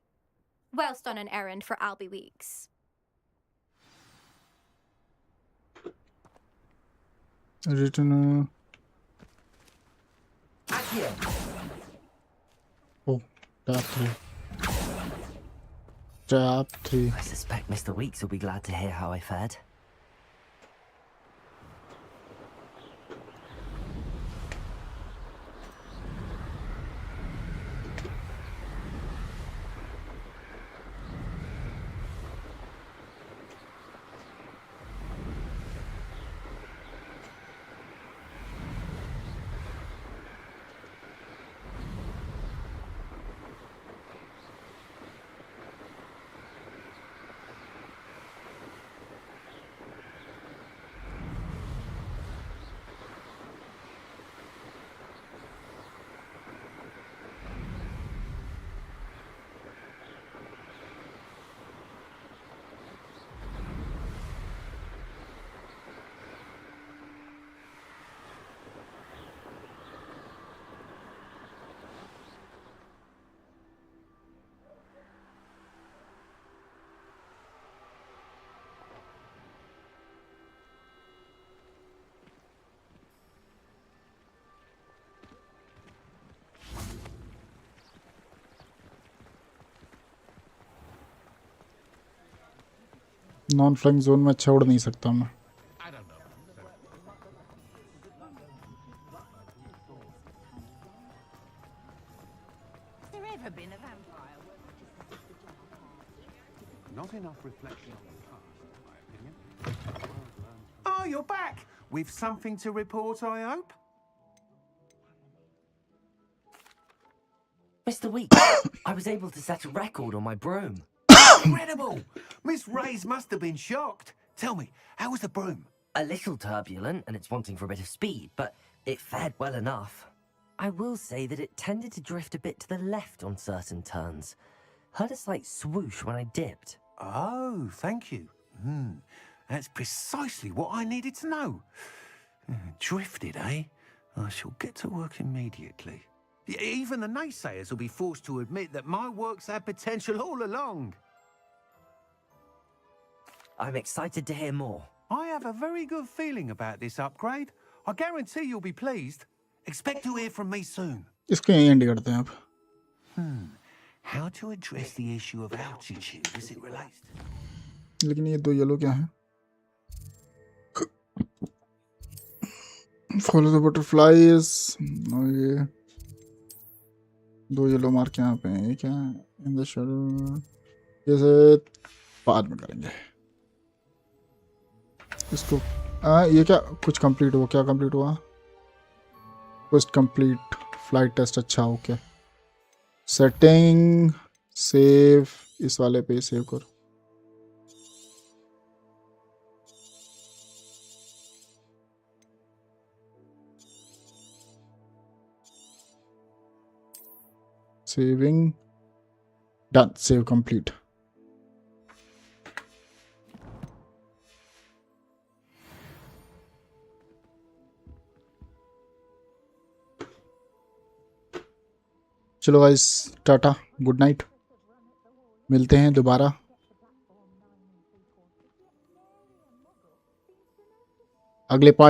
Whilst on an errand for Albie Weeks. Written. Agar. Oh, tap 3. Tap 3. I suspect Mr. Weeks will be glad to hear how I fared. Non flying zone में अच्छा उड़ नहीं सकता मैं. There ever been a vampire? Not enough reflection on the past, in my opinion. Oh, you're back! With something to report, I hope? Mr. Week, I was able to set a record on my broom. Incredible! Miss Ray's must have been shocked. Tell me, how was the broom? A little turbulent, and it's wanting for a bit of speed, but it fared well enough. I will say that it tended to drift a bit to the left on certain turns. Heard a slight swoosh when I dipped. Oh, thank you. That's precisely what I needed to know. Drifted, eh? I shall get to work immediately. Even the naysayers will be forced to admit that my work's had potential all along. I'm excited to hear more. I have a very good feeling about this upgrade. I guarantee you'll be pleased. Expect to hear from me soon. इसको यहीं and करते हैं अब. How to address the issue of altitude as it relates to... लेकिन ये दो yellow क्या हैं? Follow the butterflies. और ये दो येलो मार्क यहाँ पे हैं. ये क्या है? In the shadow. जैसे बाद में करेंगे. इसको ये क्या कुछ कंप्लीट हुआ? क्या कंप्लीट हुआ? Quest complete. Flight test अच्छा ओके. Setting save इस वाले पे सेव करो. Saving. Done. Save complete. चलो गाइस टाटा गुड नाइट. मिलते हैं दोबारा. अगले पार्ट